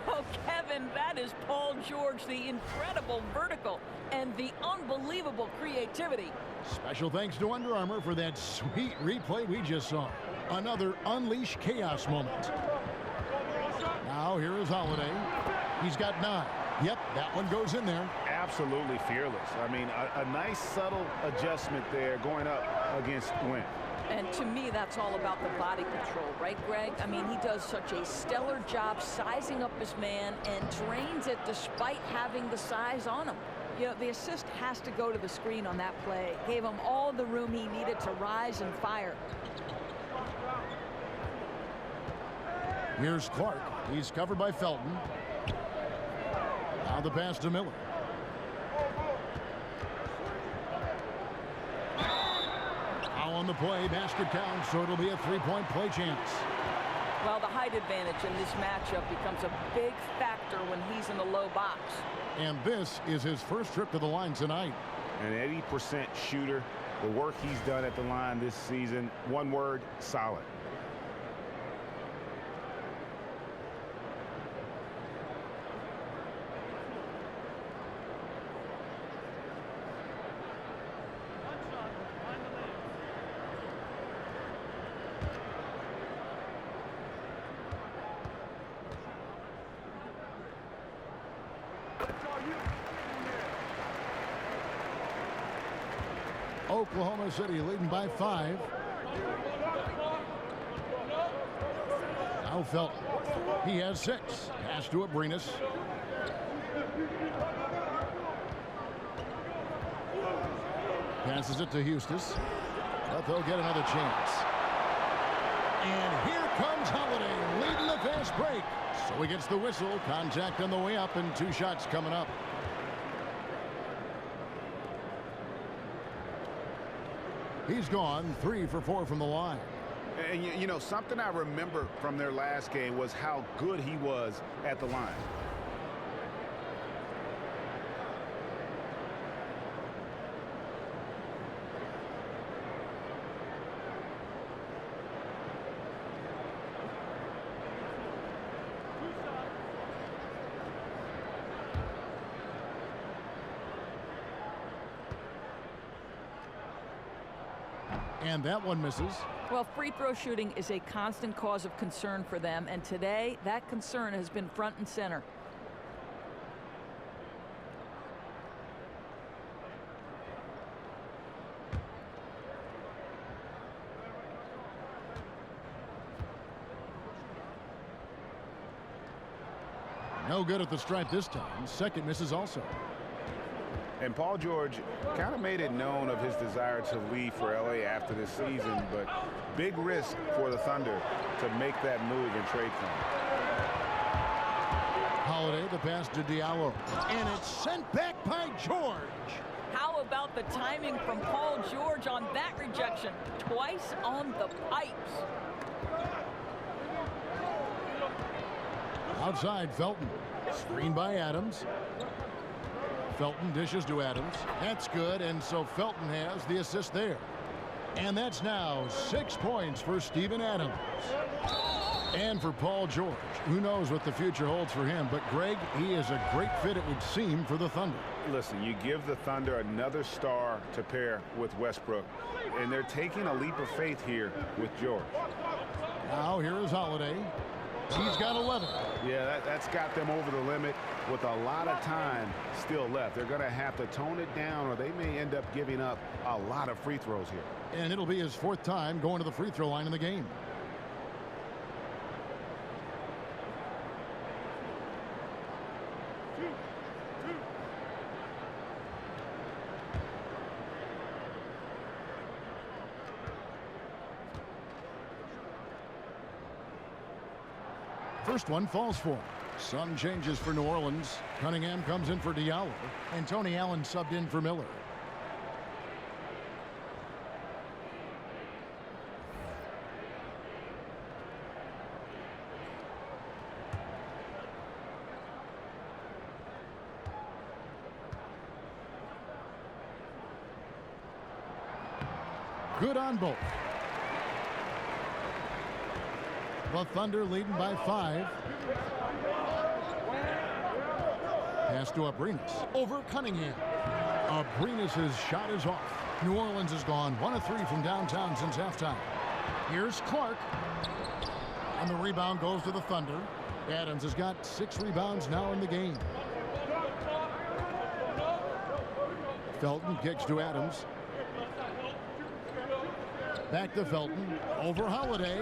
Oh, Kevin, that is Paul George, the incredible vertical and the unbelievable creativity. Special thanks to Under Armour for that sweet replay we just saw. Another unleash chaos moment. Now here is Holiday. He's got 9. Yep, that one goes in there. Absolutely fearless. I mean, a nice subtle adjustment there going up against Wynn. And to me, that's all about the body control, right, Greg? I mean, he does such a stellar job sizing up his man and drains it despite having the size on him. You know, the assist has to go to the screen on that play. Gave him all the room he needed to rise and fire. Here's Clark. He's covered by Felton. Now the pass to Miller. Foul on the play. Basket counts, so it'll be a 3-point play chance. Well, the height advantage in this matchup becomes a big factor when he's in the low box. And this is his first trip to the line tonight. An 80% shooter. The work he's done at the line this season, one word, solid. Oklahoma City leading by 5. Now Felton. He has 6. Pass to Abrinas. Passes it to Eustis. But they'll get another chance. And here comes Holiday leading the fast break. So he gets the whistle. Contact on the way up and 2 shots coming up. He's gone 3 for 4 from the line. And, you know, something I remember from their last game was how good he was at the line. And that one misses. Well, free throw shooting is a constant cause of concern for them, and today that concern has been front and center. No good at the stripe this time. Second misses also. And Paul George kind of made it known of his desire to leave for LA after this season, but big risk for the Thunder to make that move and trade for him. Holiday, the pass to Diallo, and it's sent back by George. How about the timing from Paul George on that rejection? Twice on the pipes. Outside, Felton. Screen by Adams. Felton dishes to Adams. That's good, and so Felton has the assist there. And that's now 6 points for Steven Adams. And for Paul George. Who knows what the future holds for him, but Greg, he is a great fit, it would seem, for the Thunder. Listen, you give the Thunder another star to pair with Westbrook, and they're taking a leap of faith here with George. Now here is Holiday. He's got 11. Yeah, that's got them over the limit with a lot of time still left. They're going to have to tone it down, or they may end up giving up a lot of free throws here. And it'll be his 4th time going to the free throw line in the game. First one falls for him. Some changes for New Orleans. Cunningham comes in for Diallo, and Tony Allen subbed in for Miller. Good on both. The Thunder leading by 5. Pass to Abrinas. Over Cunningham. Abrinas' shot is off. New Orleans has gone 1 of 3 from downtown since halftime. Here's Clark. And the rebound goes to the Thunder. Adams has got 6 rebounds now in the game. Felton kicks to Adams. Back to Felton. Over Holiday.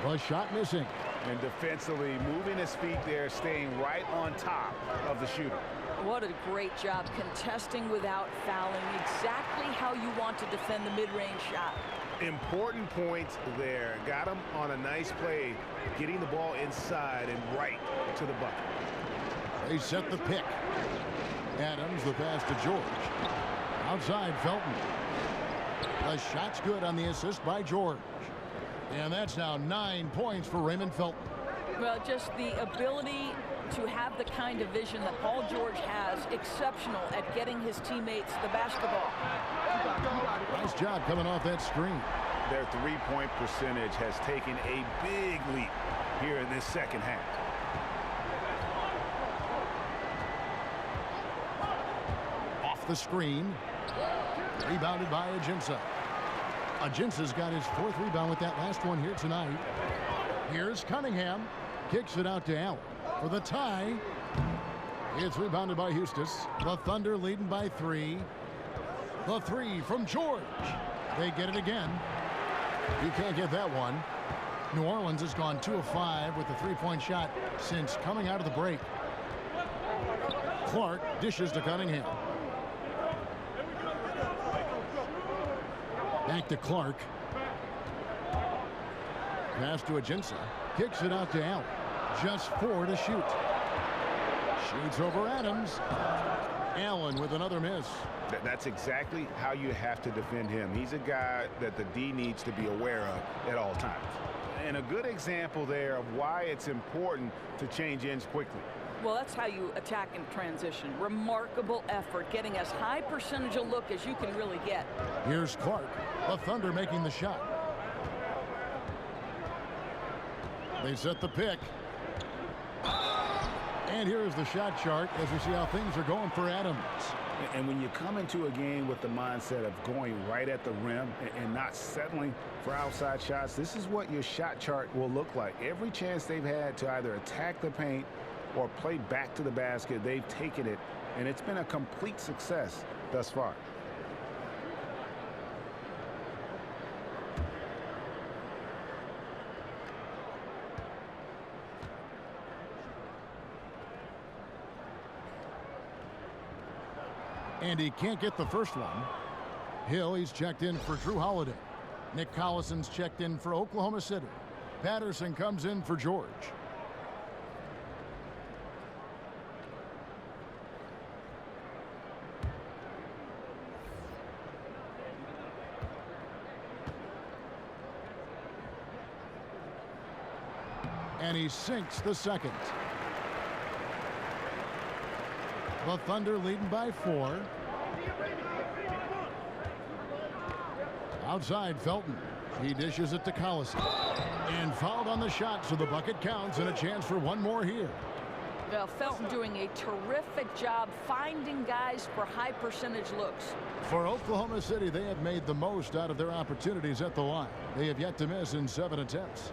The shot missing. And defensively moving his feet there, staying right on top of the shooter. What a great job contesting without fouling. Exactly how you want to defend the mid-range shot. Important points there. Got him on a nice play, getting the ball inside and right to the bucket. They set the pick. Adams, the pass to George. Outside, Felton. The shot's good on the assist by George. And that's now 9 points for Raymond Felton. Well, just the ability to have the kind of vision that Paul George has, exceptional at getting his teammates the basketball. Nice job coming off that screen. Their three-point percentage has taken a big leap here in this second half. Off the screen. Rebounded by Ajinça. Ajinça's got his 4th rebound with that last one here tonight. Here's Cunningham. Kicks it out to Allen for the tie. It's rebounded by Eustace. The Thunder leading by 3. The 3 from George. They get it again. You can't get that one. New Orleans has gone 2 of 5 with the 3-point shot since coming out of the break. Clark dishes to Cunningham. Back to Clark. Pass to Ajinça. Kicks it out to Allen. Just 4 to shoot. Shoots over Adams. Allen with another miss. That's exactly how you have to defend him. He's a guy that the D needs to be aware of at all times. And a good example there of why it's important to change ends quickly. Well, that's how you attack in transition. Remarkable effort, getting as high percentage a look as you can really get. Here's Clark, the Thunder making the shot. They set the pick. And here's the shot chart as we see how things are going for Adams. And when you come into a game with the mindset of going right at the rim and not settling for outside shots, this is what your shot chart will look like. Every chance they've had to either attack the paint or play back to the basket, they've taken it, and it's been a complete success thus far. And he can't get the first one. Hill, he's checked in for Drew Holiday. Nick Collison's checked in for Oklahoma City. Patterson comes in for George. And he sinks the second. The Thunder leading by 4. Outside Felton. He dishes it to Collison. And fouled on the shot, so the bucket counts and a chance for one more here. Well, Felton doing a terrific job finding guys for high percentage looks. For Oklahoma City, they have made the most out of their opportunities at the line. They have yet to miss in 7 attempts.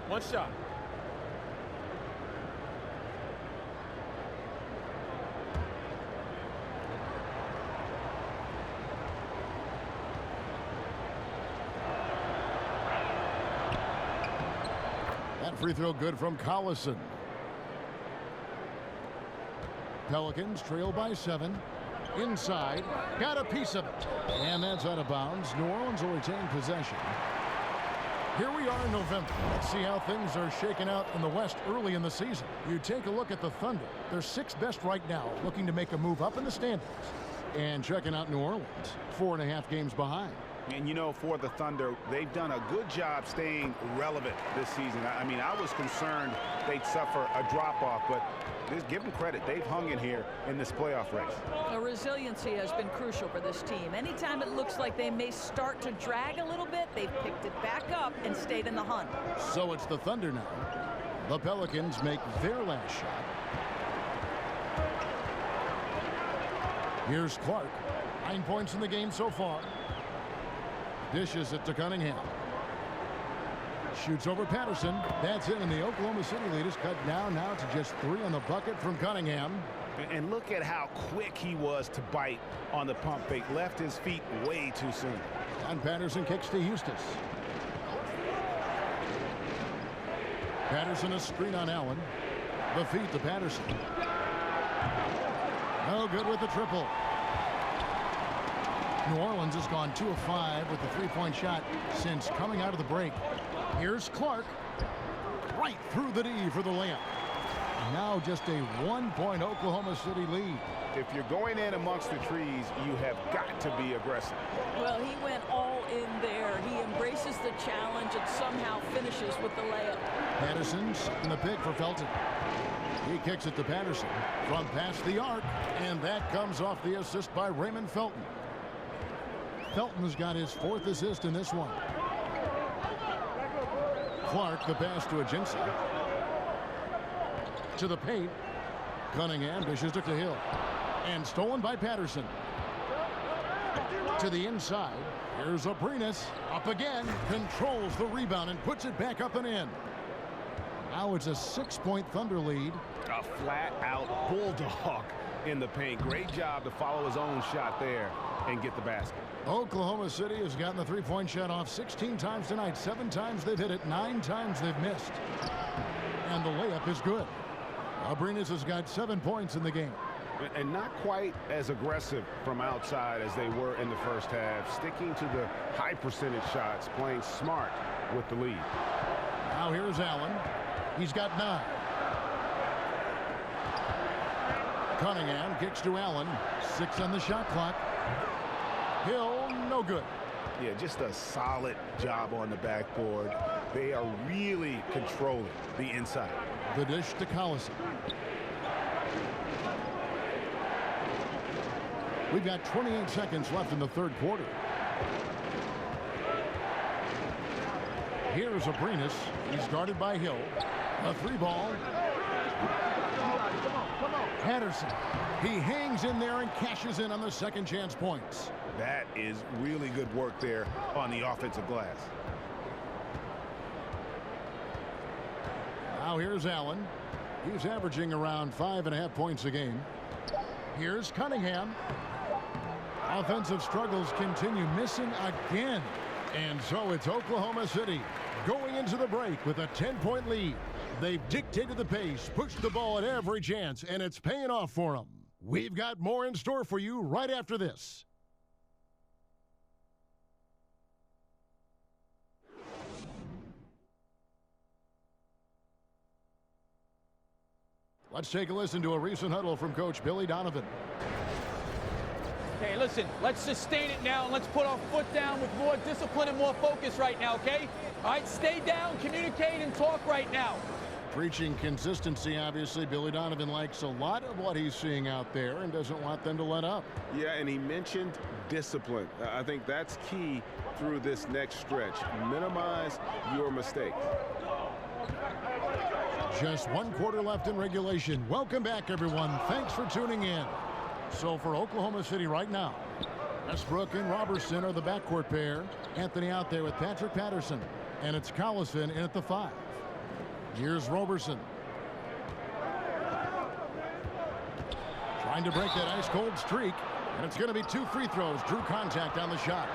One shot. That free throw good from Collison. Pelicans trail by 7. Inside. Got a piece of it. And that's out of bounds. New Orleans will retain possession. Here we are in November. Let's see how things are shaking out in the West early in the season. You take a look at the Thunder. They're 6th best right now, looking to make a move up in the standings. And checking out New Orleans, 4.5 games behind. And, you know, for the Thunder, they've done a good job staying relevant this season. I mean, I was concerned they'd suffer a drop-off, but just give them credit. They've hung in here in this playoff race. The resiliency has been crucial for this team. Anytime it looks like they may start to drag a little bit, they've picked it back up and stayed in the hunt. So it's the Thunder now. The Pelicans make their last shot. Here's Clark. 9 points in the game so far. Dishes it to Cunningham. Shoots over Patterson. That's it, and the Oklahoma City lead is cut down now to just 3 on the bucket from Cunningham. And look at how quick he was to bite on the pump fake. Left his feet way too soon. And Patterson kicks to Eustace. Patterson a screen on Allen. The feed to Patterson. No good with the triple. New Orleans has gone 2 of 5 with the 3-point shot since coming out of the break. Here's Clark. Right through the D for the layup. Now just a 1-point Oklahoma City lead. If you're going in amongst the trees, you have got to be aggressive. Well, he went all in there. He embraces the challenge and somehow finishes with the layup. Patterson's in the pick for Felton. He kicks it to Patterson from past the arc, and that comes off the assist by Raymond Felton. Felton's got his 4th assist in this one. Clark, the pass to Agency. To the paint. Cunningham dishes it to Hill. And stolen by Patterson. To the inside. Here's Abrinas. Up again. Controls the rebound and puts it back up and in. Now it's a 6-point Thunder lead. A flat-out bulldog in the paint. Great job to follow his own shot there and get the basket. Oklahoma City has gotten the 3-point shot off 16 times tonight. 7 times they've hit it. 9 times they've missed. And the layup is good. Abrinas has got 7 points in the game. And not quite as aggressive from outside as they were in the first half, sticking to the high percentage shots, playing smart with the lead. Now here's Allen. He's got 9. Cunningham kicks to Allen. 6 on the shot clock. Hill, no good. Yeah, just a solid job on the backboard. They are really controlling the inside. The dish to Collison. We've got 28 seconds left in the third quarter. Here's Abrinas. He's guarded by Hill. A 3-ball. Patterson. He hangs in there and cashes in on the second chance points. That is really good work there on the offensive glass. Now here's Allen. He's averaging around 5.5 points a game. Here's Cunningham. Offensive struggles continue, missing again. And so it's Oklahoma City going into the break with a 10-point lead. They've dictated the pace, pushed the ball at every chance, and it's paying off for them. We've got more in store for you right after this. Let's take a listen to a recent huddle from Coach Billy Donovan. Okay, listen, let's sustain it now, and let's put our foot down with more discipline and more focus right now, okay? All right, stay down, communicate, and talk right now. Preaching consistency, obviously. Billy Donovan likes a lot of what he's seeing out there and doesn't want them to let up. Yeah, and he mentioned discipline. I think that's key through this next stretch. Minimize your mistakes. Just 1 quarter left in regulation. Welcome back, everyone. Thanks for tuning in. So for Oklahoma City right now, Westbrook and Robertson are the backcourt pair. Anthony out there with Patrick Patterson. And it's Collison in at the 5. Here's Robertson. Trying to break that ice-cold streak. And it's going to be 2 free throws. Drew contact on the shot.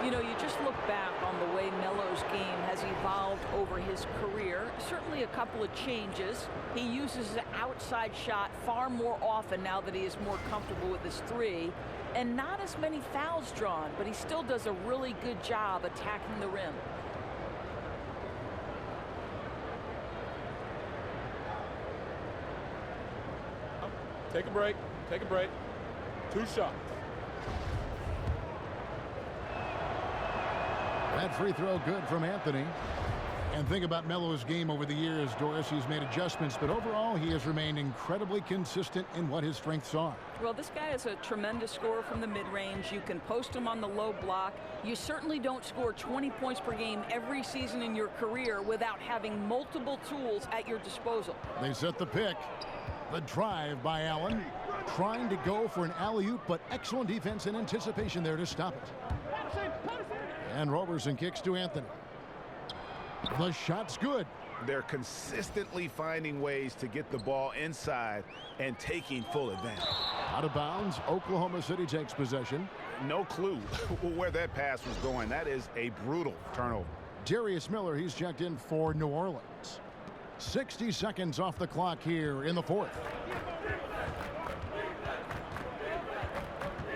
You know, you just look back on the way Melo's game has evolved over his career. Certainly a couple of changes. He uses the outside shot far more often now that he is more comfortable with his 3. And not as many fouls drawn, but he still does a really good job attacking the rim. Take a break. Take a break. 2 shots. That free throw good from Anthony. And think about Melo's game over the years, Doris. He's made adjustments, but overall he has remained incredibly consistent in what his strengths are. Well, this guy is a tremendous scorer from the mid-range. You can post him on the low block. You certainly don't score 20 points per game every season in your career without having multiple tools at your disposal. They set the pick. The drive by Allen. Trying to go for an alley-oop, but excellent defense and anticipation there to stop it. And Robertson kicks to Anthony. The shot's good. They're consistently finding ways to get the ball inside and taking full advantage. Out of bounds, Oklahoma City takes possession. No clue where that pass was going. That is a brutal turnover. Darius Miller, he's checked in for New Orleans. 60 seconds off the clock here in the fourth.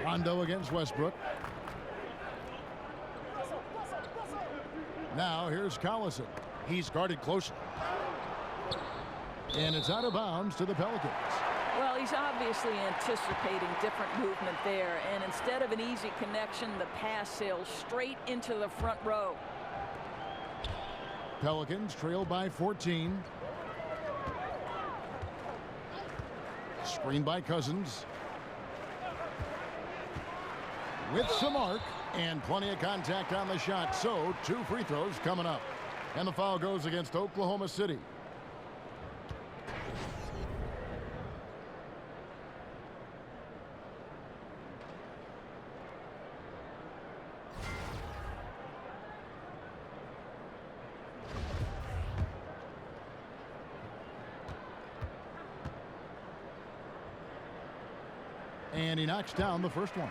Rondo against Westbrook. Now here's Collison. He's guarded closely. And it's out of bounds to the Pelicans. Well, he's obviously anticipating different movement there. And instead of an easy connection, the pass sails straight into the front row. Pelicans trail by 14. Screen by Cousins. With some arc and plenty of contact on the shot. So 2 free throws coming up. And the foul goes against Oklahoma City. And he knocks down the first one.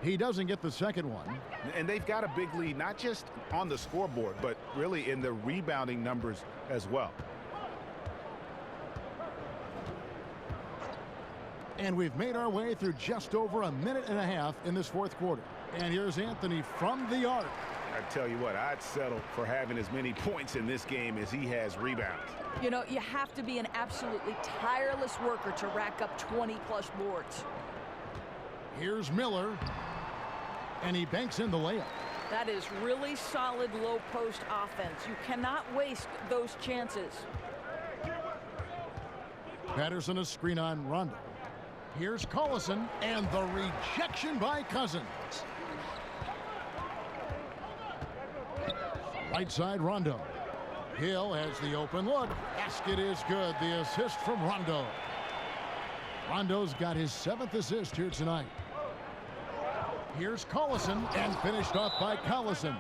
He doesn't get the second one. And they've got a big lead, not just on the scoreboard, but really in the rebounding numbers as well. And we've made our way through just over a minute and a half in this fourth quarter. And here's Anthony from the arc. I tell you what, I'd settle for having as many points in this game as he has rebounds. You know, you have to be an absolutely tireless worker to rack up 20-plus boards. Here's Miller. And he banks in the layup. That is really solid low-post offense. You cannot waste those chances. Patterson a screen on Rondo. Here's Collison, and the rejection by Cousins. Right side, Rondo. Hill has the open look. Basket is good. The assist from Rondo. Rondo's got his 7th assist here tonight. Here's Collison, and finished off by Collison.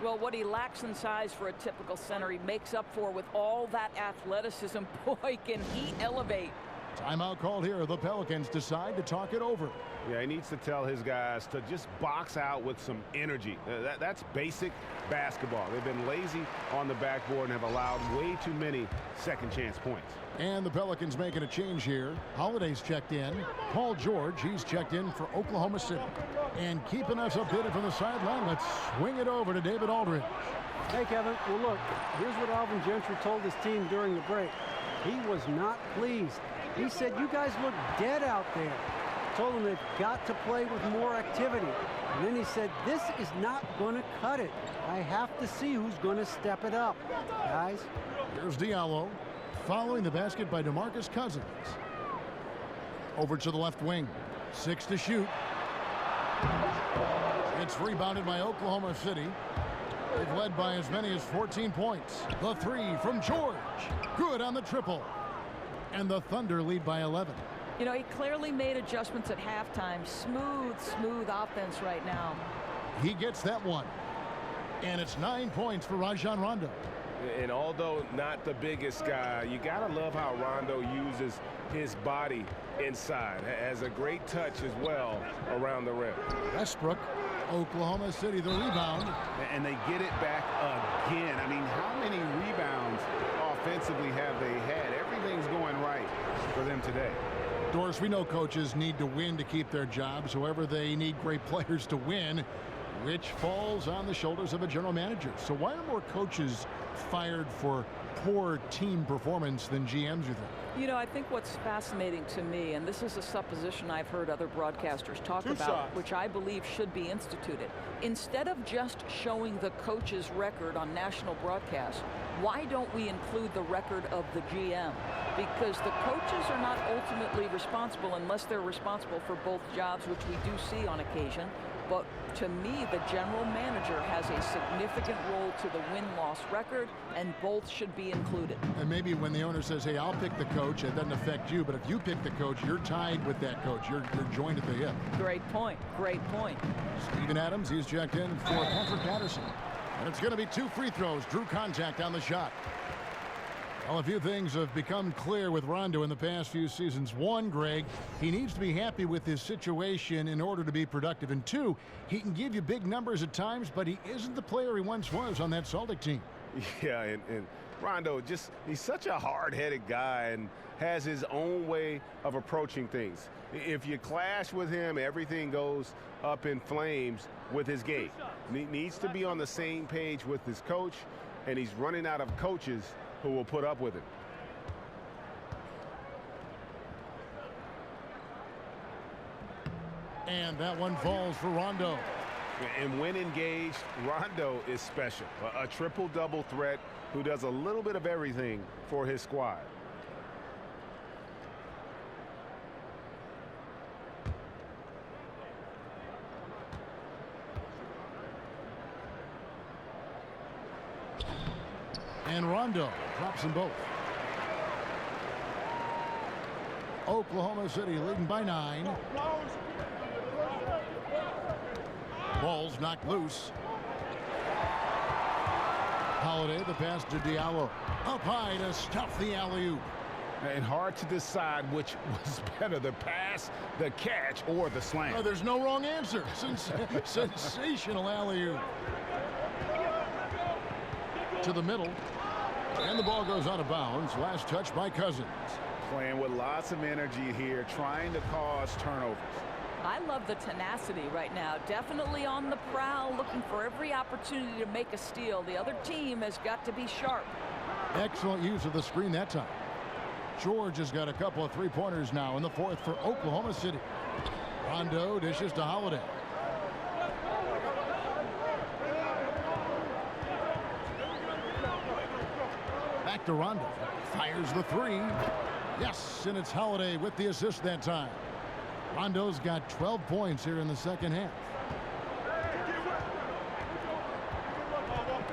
Well, what he lacks in size for a typical center, he makes up for with all that athleticism. Boy, can he elevate. Timeout called here. The Pelicans decide to talk it over. Yeah, he needs to tell his guys to just box out with some energy. That's basic basketball. They've been lazy on the backboard and have allowed way too many second chance points. And the Pelicans making a change here. Holiday's checked in. Paul George, he's checked in for Oklahoma City. And keeping us updated from the sideline, let's swing it over to David Aldridge. Hey, Kevin. Well, look, here's what Alvin Gentry told his team during the break. He was not pleased. He said, you guys look dead out there. Told them they've got to play with more activity. And then he said, this is not going to cut it. I have to see who's going to step it up, guys. Here's Diallo, following the basket by DeMarcus Cousins. Over to the left wing. 6 to shoot. It's rebounded by Oklahoma City. They've led by as many as 14 points. The 3 from George. Good on the triple. And the Thunder lead by 11. You know, he clearly made adjustments at halftime. Smooth offense right now. He gets that one. And it's 9 points for Rajon Rondo. And although not the biggest guy, you got to love how Rondo uses his body inside. Has a great touch as well around the rim. Westbrook, Oklahoma City, the rebound. And they get it back again. I mean, how many rebounds offensively have they had? Everything's going right for them today. Doris, we know coaches need to win to keep their jobs. However, they need great players to win, which falls on the shoulders of a general manager. So why are more coaches fired for poor team performance than GMs, you think? You know, I think what's fascinating to me, and this is a supposition I've heard other broadcasters talk about, which I believe should be instituted. Instead of just showing the coach's record on national broadcast, why don't we include the record of the GM? Because the coaches are not ultimately responsible unless they're responsible for both jobs, which we do see on occasion. But to me, the general manager has a significant role to the win-loss record, and both should be included. And maybe when the owner says, hey, I'll pick the coach, it doesn't affect you. But if you pick the coach, you're tied with that coach. You're joined at the hip. Great point. Great point. Steven Adams, he's checked in for Patrick Patterson. And it's going to be 2 free throws. Drew contact on the shot. Well, a few things have become clear with Rondo in the past few seasons. 1, Greg, he needs to be happy with his situation in order to be productive. And 2, he can give you big numbers at times, but he isn't the player he once was on that Celtic team. Yeah, and Rondo, he's such a hard-headed guy and has his own way of approaching things. If you clash with him, everything goes up in flames with his game. He needs to be on the same page with his coach, and he's running out of coaches who will put up with it. And that one falls for Rondo. And when engaged, Rondo is special. A triple-double threat who does a little bit of everything for his squad. And Rondo drops them both. Oklahoma City leading by 9. Ball's knocked loose. Holiday, the pass to Diallo. Up high to stuff the alley-oop. And hard to decide which was better, the pass, the catch, or the slam. Oh, there's no wrong answer. Sensational alley-oop. To the middle. And the ball goes out of bounds. Last touch by Cousins. Playing with lots of energy here, trying to cause turnovers. I love the tenacity right now. Definitely on the prowl, looking for every opportunity to make a steal. The other team has got to be sharp. Excellent use of the screen that time. George has got a couple of three-pointers now in the fourth for Oklahoma City. Rondo dishes to Holiday. Back to Rondo. Fires the three. Yes, and it's Holiday with the assist that time. Rondo's got 12 points here in the second half.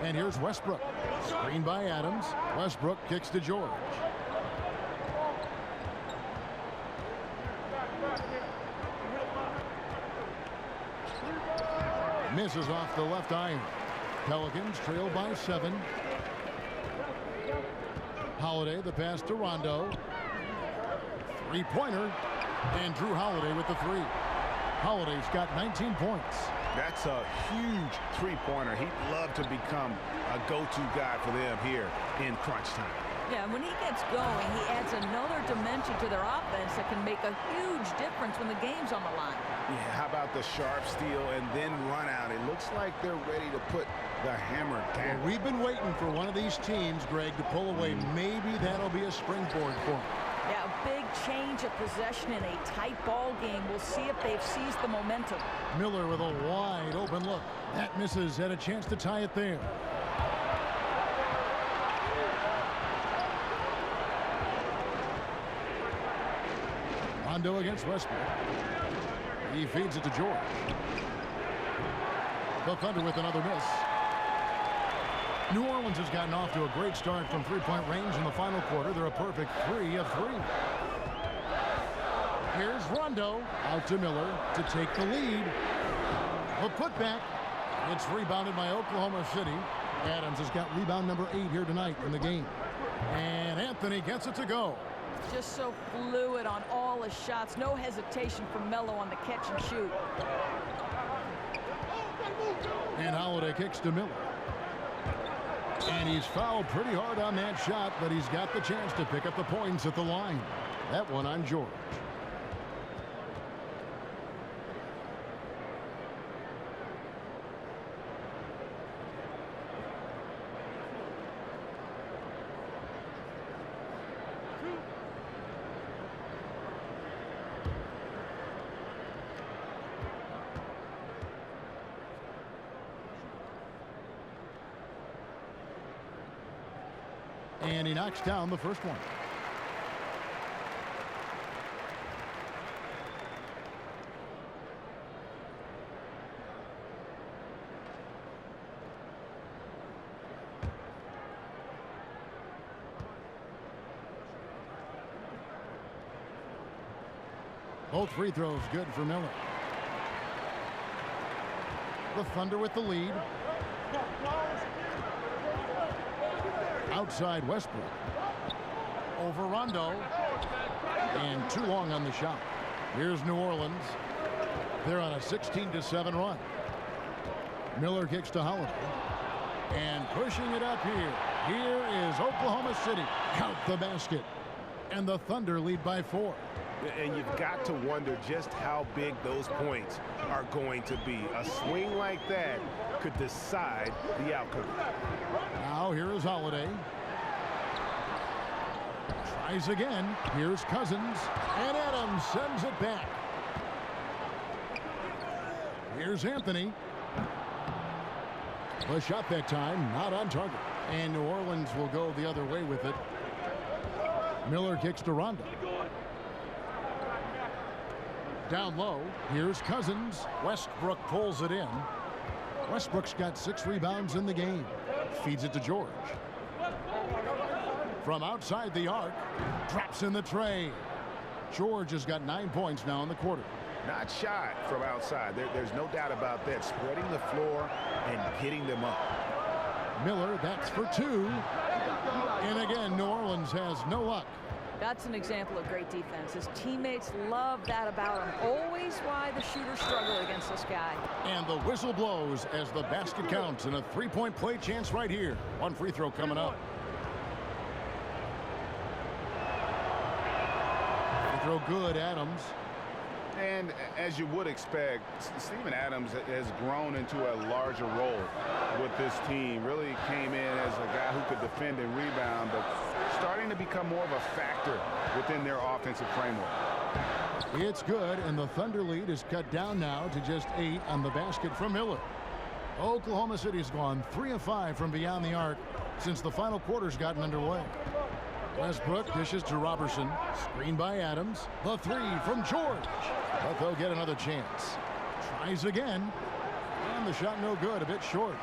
And here's Westbrook. Screen by Adams. Westbrook kicks to George. Misses off the left iron. Pelicans trail by 7. Holiday, the pass to Rondo. Three-pointer. And Drew Holiday with the three. Holiday's got 19 points. That's a huge three-pointer. He'd love to become a go-to guy for them here in crunch time. Yeah, when he gets going, he adds another dimension to their offense that can make a huge difference when the game's on the line. Yeah, how about the sharp steal and then run out? It looks like they're ready to put the hammer down. Well, we've been waiting for one of these teams, Greg, to pull away. Maybe that'll be a springboard for them. Yeah, a big change of possession in a tight ball game. We'll see if they've seized the momentum. Miller with a wide open look. That misses. Had a chance to tie it there. Rondo against Westbrook. He feeds it to George. The Thunder with another miss. New Orleans has gotten off to a great start from three-point range in the final quarter. They're a perfect 3 of 3. Here's Rondo out to Miller to take the lead. The putback. It's rebounded by Oklahoma City. Adams has got rebound number 8 here tonight in the game. And Anthony gets it to go. Just so fluid on all his shots. No hesitation from Melo on the catch and shoot. And Holiday kicks to Miller. And he's fouled pretty hard on that shot, but he's got the chance to pick up the points at the line. That one on George. And he knocks down the first one. Both free throws good for Miller. The Thunder with the lead. Outside Westbrook. Over Rondo. And too long on the shot. Here's New Orleans. They're on a 16-7 run. Miller kicks to Holiday. And pushing it up here. Here is Oklahoma City. Count the basket. And the Thunder lead by 4. And you've got to wonder just how big those points are going to be. A swing like that could decide the outcome. Now here is Holiday. Tries again. Here's Cousins. And Adams sends it back. Here's Anthony. The shot that time, not on target. And New Orleans will go the other way with it. Miller kicks to Rondo. Down low, here's Cousins. Westbrook pulls it in. Westbrook's got 6 rebounds in the game. Feeds it to George. From outside the arc, drops in the tray. George has got 9 points now in the quarter. Not shy from outside. There's no doubt about that. Spreading the floor and getting them up. Miller, that's for 2. And again, New Orleans has no luck. That's an example of great defense. His teammates love that about him. Always why the shooters struggle against this guy. And the whistle blows as the basket counts, and a three-point play chance right here. One free throw coming up. Free throw good, Adams. And as you would expect, Steven Adams has grown into a larger role with this team. Really came in as a guy who could defend and rebound, but starting to become more of a factor within their offensive framework. It's good, and the Thunder lead is cut down now to just 8 on the basket from Miller. Oklahoma City's gone 3 of 5 from beyond the arc since the final quarter's gotten underway. Westbrook dishes to Robertson. Screen by Adams. The three from George. But they'll get another chance. Tries again. And the shot no good, a bit short.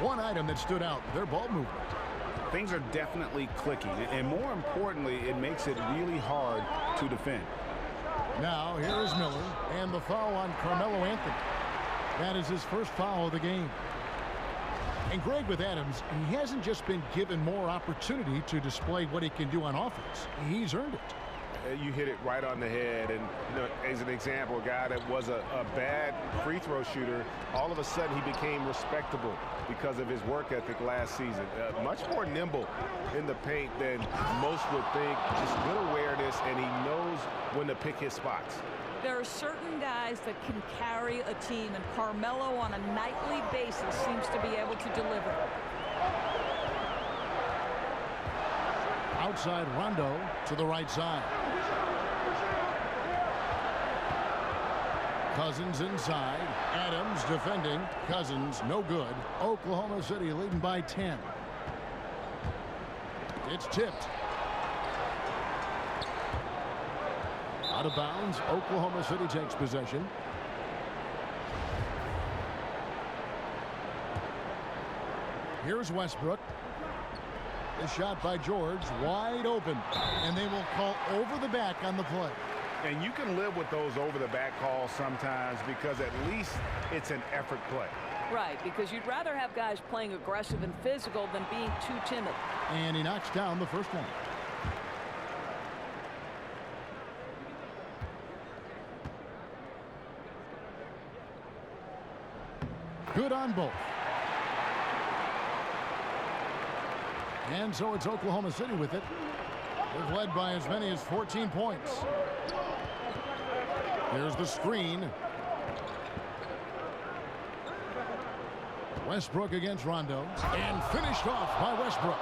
One item that stood out, their ball movement. Things are definitely clicking, and more importantly, it makes it really hard to defend. Now, here is Miller, and the foul on Carmelo Anthony. That is his first foul of the game. And Greg, with Adams, he hasn't just been given more opportunity to display what he can do on offense. He's earned it. You hit it right on the head, and as an example, a guy that was a bad free throw shooter, all of a sudden he became respectable because of his work ethic last season. Much more nimble in the paint than most would think. Just good awareness, and he knows when to pick his spots. There are certain guys that can carry a team, and Carmelo on a nightly basis seems to be able to deliver. Outside Rondo to the right side. Cousins inside. Adams defending. Cousins no good. Oklahoma City leading by 10. It's tipped. Out of bounds. Oklahoma City takes possession. Here's Westbrook. The shot by George, wide open, and they will call over the back on the play. And you can live with those over-the-back calls sometimes because at least it's an effort play. Right, because you'd rather have guys playing aggressive and physical than being too timid. And he knocks down the first one. Good on both. And so it's Oklahoma City with it. They've led by as many as 14 points. Here's the screen. Westbrook against Rondo. And finished off by Westbrook.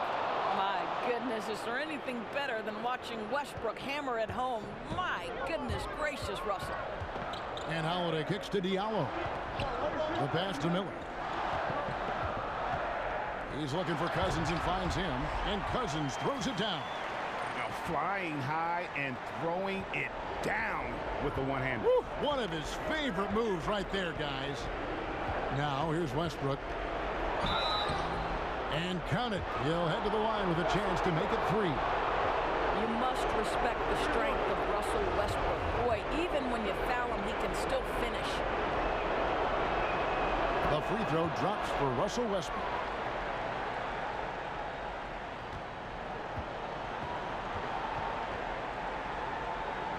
My goodness, is there anything better than watching Westbrook hammer at home? My goodness gracious, Russell. And Holiday kicks to Diallo. The pass to Miller. He's looking for Cousins and finds him. And Cousins throws it down. Now flying high and throwing it down with the one-hander. One of his favorite moves right there, guys. Now here's Westbrook. And count it. He'll head to the line with a chance to make it 3. You must respect the strength of Russell Westbrook. Boy, even when you foul him, he can still finish. The free throw drops for Russell Westbrook.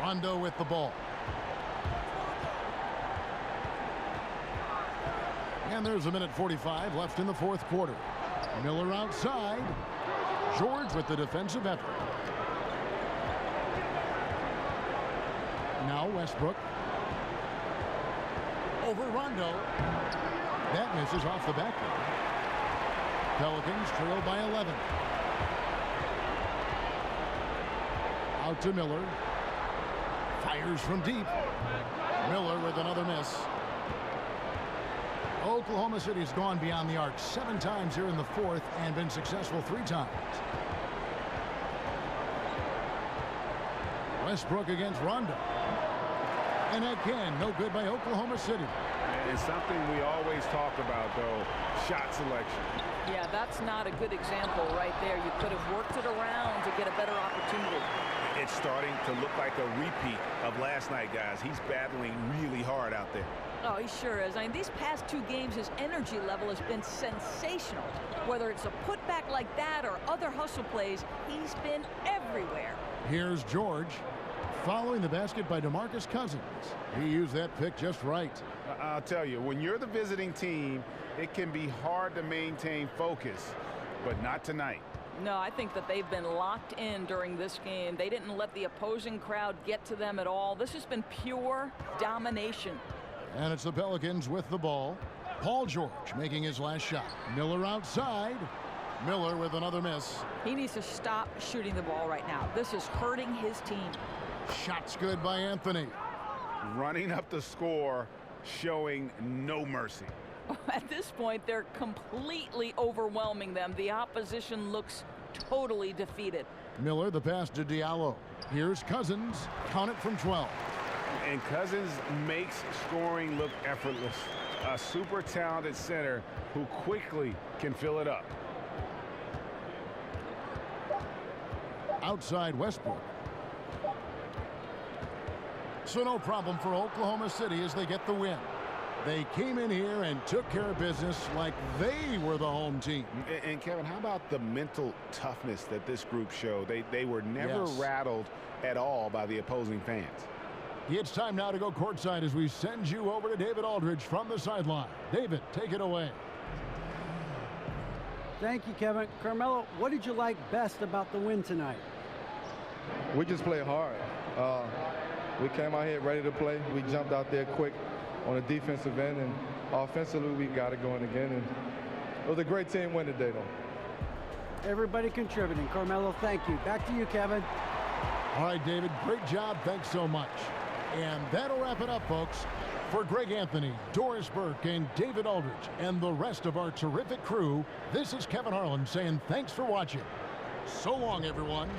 Rondo with the ball. And there's a minute 45 left in the fourth quarter. Miller outside. George with the defensive effort. Now Westbrook. Over Rondo. That misses off the backboard. Pelicans trail by 11. Out to Miller. Fires from deep. Miller with another miss. Oklahoma City's gone beyond the arc 7 times here in the fourth and been successful 3 times. Westbrook against Rondo. And again, no good by Oklahoma City. And something we always talk about, though, shot selection. Yeah, that's not a good example right there. You could have worked it around to get a better opportunity. It's starting to look like a repeat of last night, guys. He's battling really hard out there. Oh, he sure is. I mean, these past 2 games, his energy level has been sensational. Whether it's a putback like that or other hustle plays, he's been everywhere. Here's George. Following the basket by DeMarcus Cousins. He used that pick just right. I'll tell you, when you're the visiting team, it can be hard to maintain focus, but not tonight. No, I think that they've been locked in during this game. They didn't let the opposing crowd get to them at all. This has been pure domination. And it's the Pelicans with the ball. Paul George making his last shot. Miller outside. Miller with another miss. He needs to stop shooting the ball right now. This is hurting his team. Shots good by Anthony. Running up the score, showing no mercy. At this point, they're completely overwhelming them. The opposition looks totally defeated. Miller, the pass to Diallo. Here's Cousins. Count it from 12. And Cousins makes scoring look effortless. A super talented center who quickly can fill it up. Outside Westbrook. So no problem for Oklahoma City as they get the win. They came in here and took care of business like they were the home team. And Kevin, how about the mental toughness that this group showed? They were never rattled at all by the opposing fans. It's time now to go courtside as we send you over to David Aldridge from the sideline. David, take it away. Thank you, Kevin. Carmelo, what did you like best about the win tonight? We just played hard. We came out here ready to play. We jumped out there quick on the defensive end, and offensively we got it going again. And it was a great team win today, though. Everybody contributing. Carmelo, thank you. Back to you, Kevin. All right, David, great job. Thanks so much. And that'll wrap it up, folks. For Greg Anthony, Doris Burke, and David Aldridge, and the rest of our terrific crew, this is Kevin Harlan saying thanks for watching. So long, everyone.